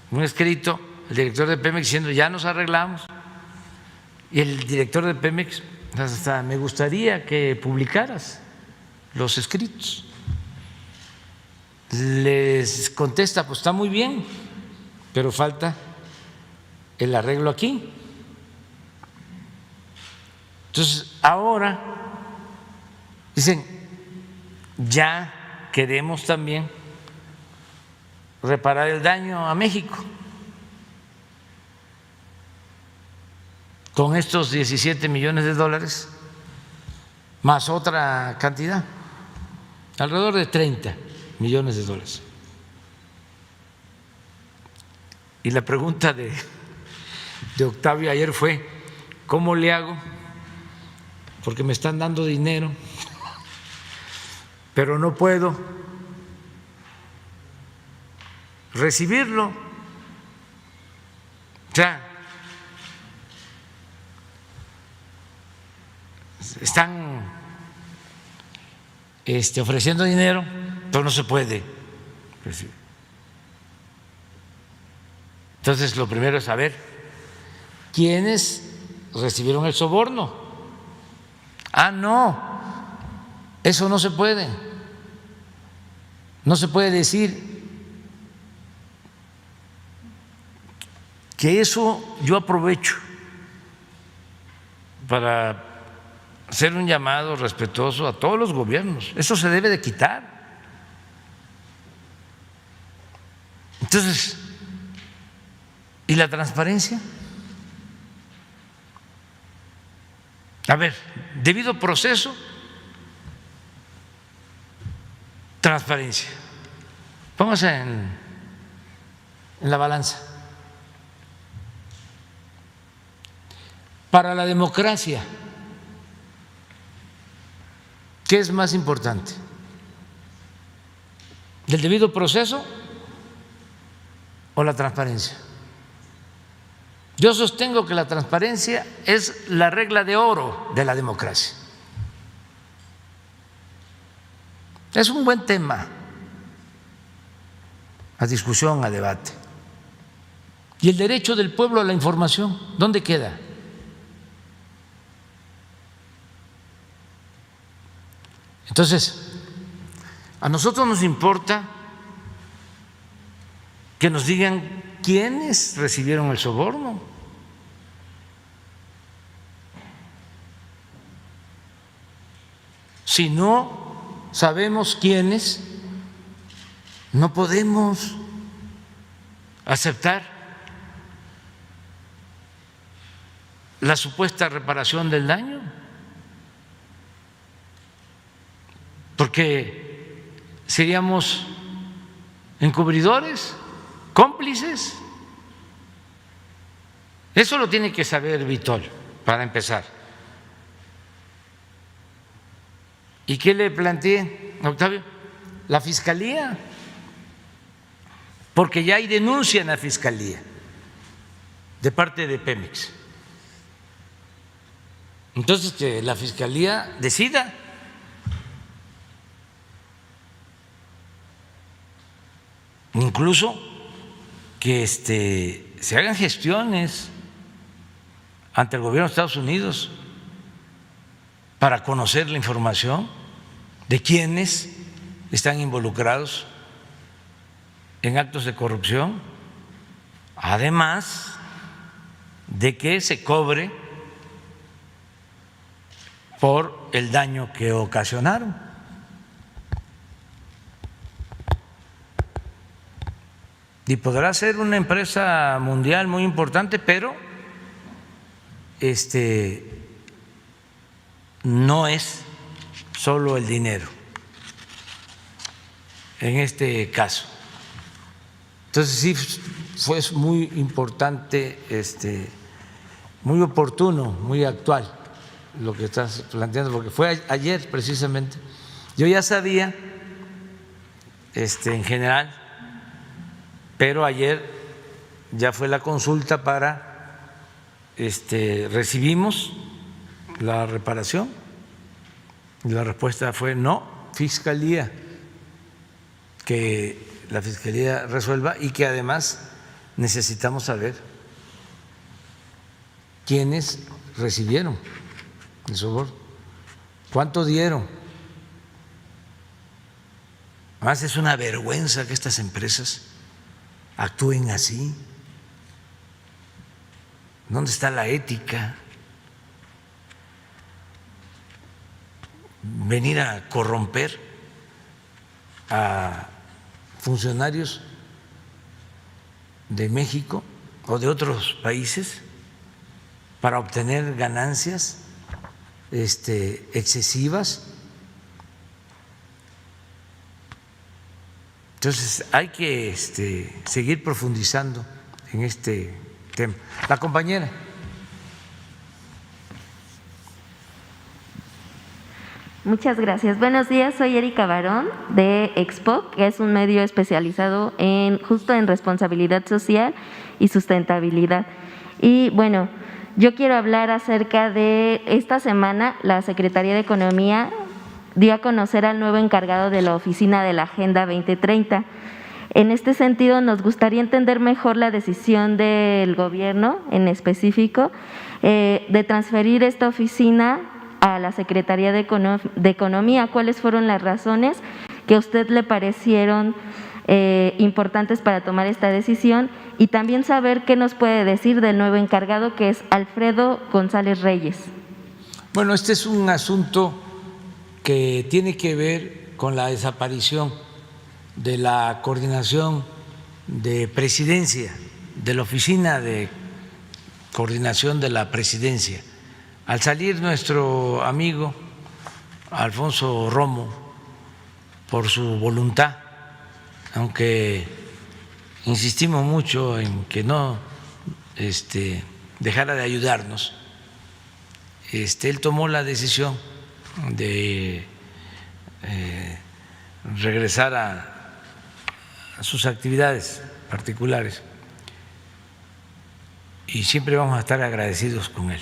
un escrito al director de Pemex diciendo ya nos arreglamos, y el director de Pemex, hasta me gustaría que publicaras los escritos. Les contesta, pues está muy bien, pero falta el arreglo aquí. Entonces, ahora dicen, ya queremos también reparar el daño a México con estos 17 millones de dólares más otra cantidad, alrededor de 30 millones de dólares. Y la pregunta de Octavio ayer fue, ¿cómo le hago? Porque me están dando dinero, pero no puedo recibirlo. O sea, están ofreciendo dinero, pero no se puede recibir. Entonces, lo primero es saber quiénes recibieron el soborno. Ah, no, eso no se puede. No se puede decir que eso yo aprovecho para hacer un llamado respetuoso a todos los gobiernos. Eso se debe de quitar. Entonces, ¿y la transparencia? A ver, debido proceso, transparencia. Póngase en la balanza. Para la democracia, ¿qué es más importante? ¿El debido proceso o la transparencia? Yo sostengo que la transparencia es la regla de oro de la democracia. Es un buen tema a discusión, a debate. ¿Y el derecho del pueblo a la información, dónde queda? Entonces, a nosotros nos importa que nos digan quiénes recibieron el soborno. Si no sabemos quiénes, no podemos aceptar la supuesta reparación del daño, porque seríamos encubridores, cómplices. Eso lo tiene que saber Vitol, para empezar. ¿Y qué le planteé, Octavio? La Fiscalía, porque ya hay denuncia en la Fiscalía de parte de Pemex. Entonces, que la Fiscalía decida. Incluso que se hagan gestiones ante el gobierno de Estados Unidos para conocer la información de quienes están involucrados en actos de corrupción, además de que se cobre por el daño que ocasionaron. Y podrá ser una empresa mundial muy importante, pero no es solo el dinero en este caso. Entonces sí fue muy importante, muy oportuno, muy actual lo que estás planteando, porque fue ayer precisamente. Yo ya sabía en general, pero ayer ya fue la consulta para recibimos la reparación y la respuesta fue no, Fiscalía, que la Fiscalía resuelva y que además necesitamos saber quiénes recibieron el soborno, cuánto dieron. Además es una vergüenza que estas empresas actúen así. ¿Dónde está la ética? Venir a corromper a funcionarios de México o de otros países para obtener ganancias excesivas. Entonces hay que seguir profundizando en este tema. La compañera. Muchas gracias. Buenos días, soy Erika Barón de Expo, que es un medio especializado justo en responsabilidad social y sustentabilidad. Y bueno, yo quiero hablar acerca de esta semana la Secretaría de Economía dio a conocer al nuevo encargado de la oficina de la Agenda 2030. En este sentido, nos gustaría entender mejor la decisión del gobierno en específico de transferir esta oficina a la Secretaría de Economía. ¿Cuáles fueron las razones que a usted le parecieron importantes para tomar esta decisión? Y también saber qué nos puede decir del nuevo encargado, que es Alfredo González Reyes. Bueno, este es un asunto que tiene que ver con la desaparición de la coordinación de presidencia, de la oficina de coordinación de la presidencia. Al salir nuestro amigo Alfonso Romo, por su voluntad, aunque insistimos mucho en que no dejara de ayudarnos, él tomó la decisión de regresar a sus actividades particulares y siempre vamos a estar agradecidos con él,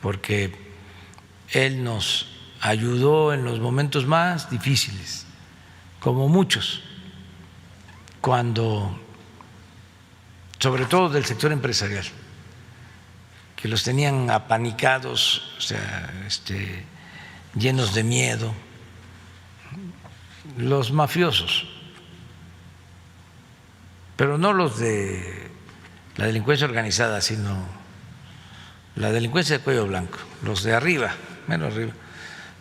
porque él nos ayudó en los momentos más difíciles, como muchos, cuando, sobre todo del sector empresarial, que los tenían apanicados, o sea, llenos de miedo, los mafiosos, pero no los de la delincuencia organizada, sino la delincuencia de cuello blanco, los de arriba, menos arriba,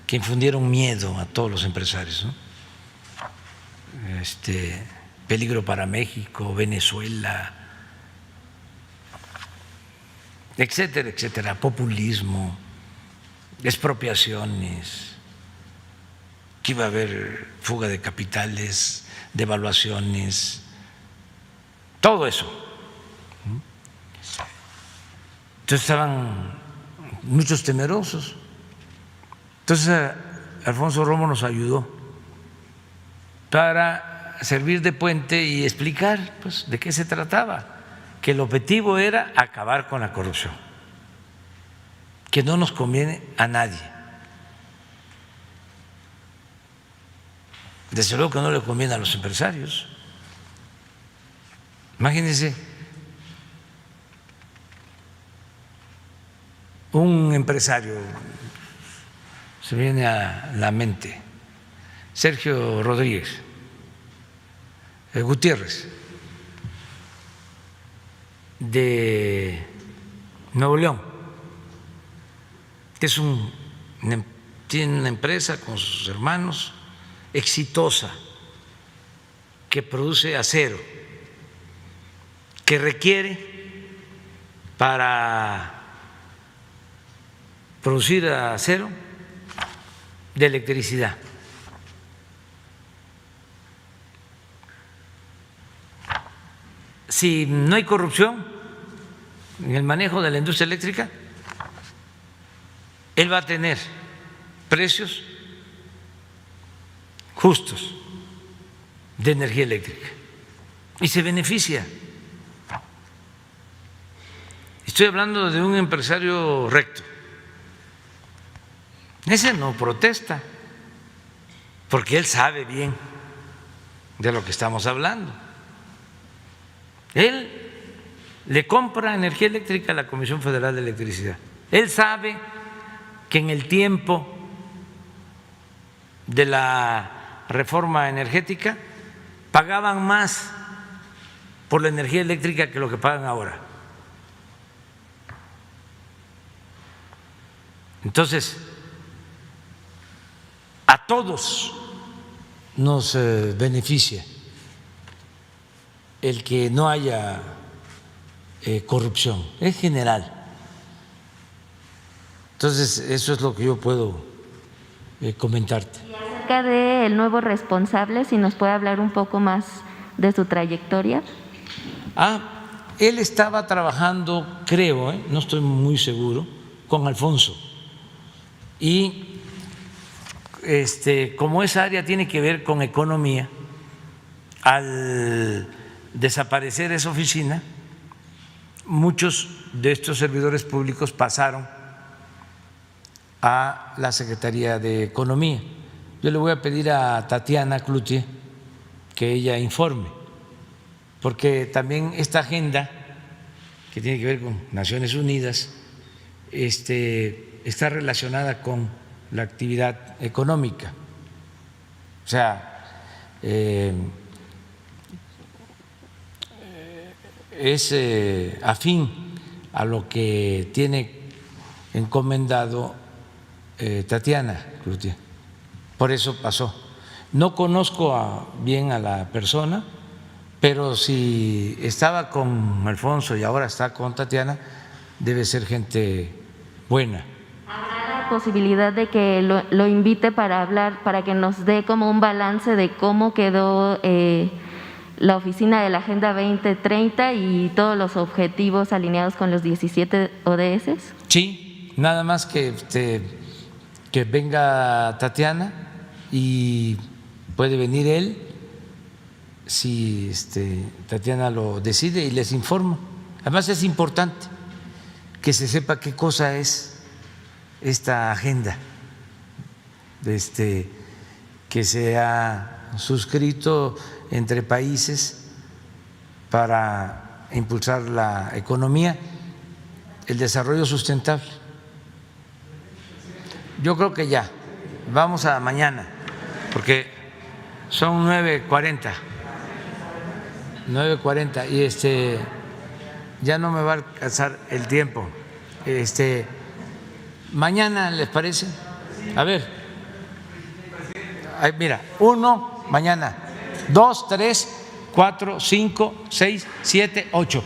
que infundieron miedo a todos los empresarios, ¿no? Peligro para México, Venezuela, etcétera, etcétera, populismo, expropiaciones, que iba a haber fuga de capitales, devaluaciones, todo eso. Entonces estaban muchos temerosos. Entonces Alfonso Romo nos ayudó para servir de puente y explicar, pues, de qué se trataba, que el objetivo era acabar con la corrupción, que no nos conviene a nadie. Desde luego que no le conviene a los empresarios. Imagínense un empresario, se viene a la mente, Sergio Rodríguez Gutiérrez, de Nuevo León, que es tiene una empresa con sus hermanos exitosa, que produce acero, que requiere para producir acero de electricidad. Si no hay corrupción en el manejo de la industria eléctrica, él va a tener precios justos de energía eléctrica y se beneficia. Estoy hablando de un empresario recto. Ese no protesta, porque él sabe bien de lo que estamos hablando. Él le compra energía eléctrica a la Comisión Federal de Electricidad. Él sabe que en el tiempo de la reforma energética pagaban más por la energía eléctrica que lo que pagan ahora. Entonces, a todos nos beneficia el que no haya corrupción, es general. Entonces, eso es lo que yo puedo comentarte. Y acerca del nuevo responsable, si nos puede hablar un poco más de su trayectoria. Él estaba trabajando, creo, no estoy muy seguro, con Alfonso. Y como esa área tiene que ver con economía, al desaparecer esa oficina, muchos de estos servidores públicos pasaron a la Secretaría de Economía. Yo le voy a pedir a Tatiana Cloutier que ella informe, porque también esta agenda que tiene que ver con Naciones Unidas está relacionada con la actividad económica. O sea, es afín a lo que tiene encomendado Tatiana Cloutier. Por eso pasó. No conozco bien a la persona, pero si estaba con Alfonso y ahora está con Tatiana, debe ser gente buena. ¿Habrá la posibilidad de que lo invite para hablar, para que nos dé como un balance de cómo quedó la oficina de la Agenda 2030 y todos los objetivos alineados con los 17 ODS? Sí, nada más que venga Tatiana y puede venir él si Tatiana lo decide y les informo. Además es importante que se sepa qué cosa es esta agenda que se ha suscrito entre países para impulsar la economía, el desarrollo sustentable. Yo creo que ya, vamos a mañana, porque son 9:40 y ya no me va a alcanzar el tiempo. Mañana, ¿les parece? A ver, mira, 1 mañana, 2, 3, 4, 5, 6, 7, 8.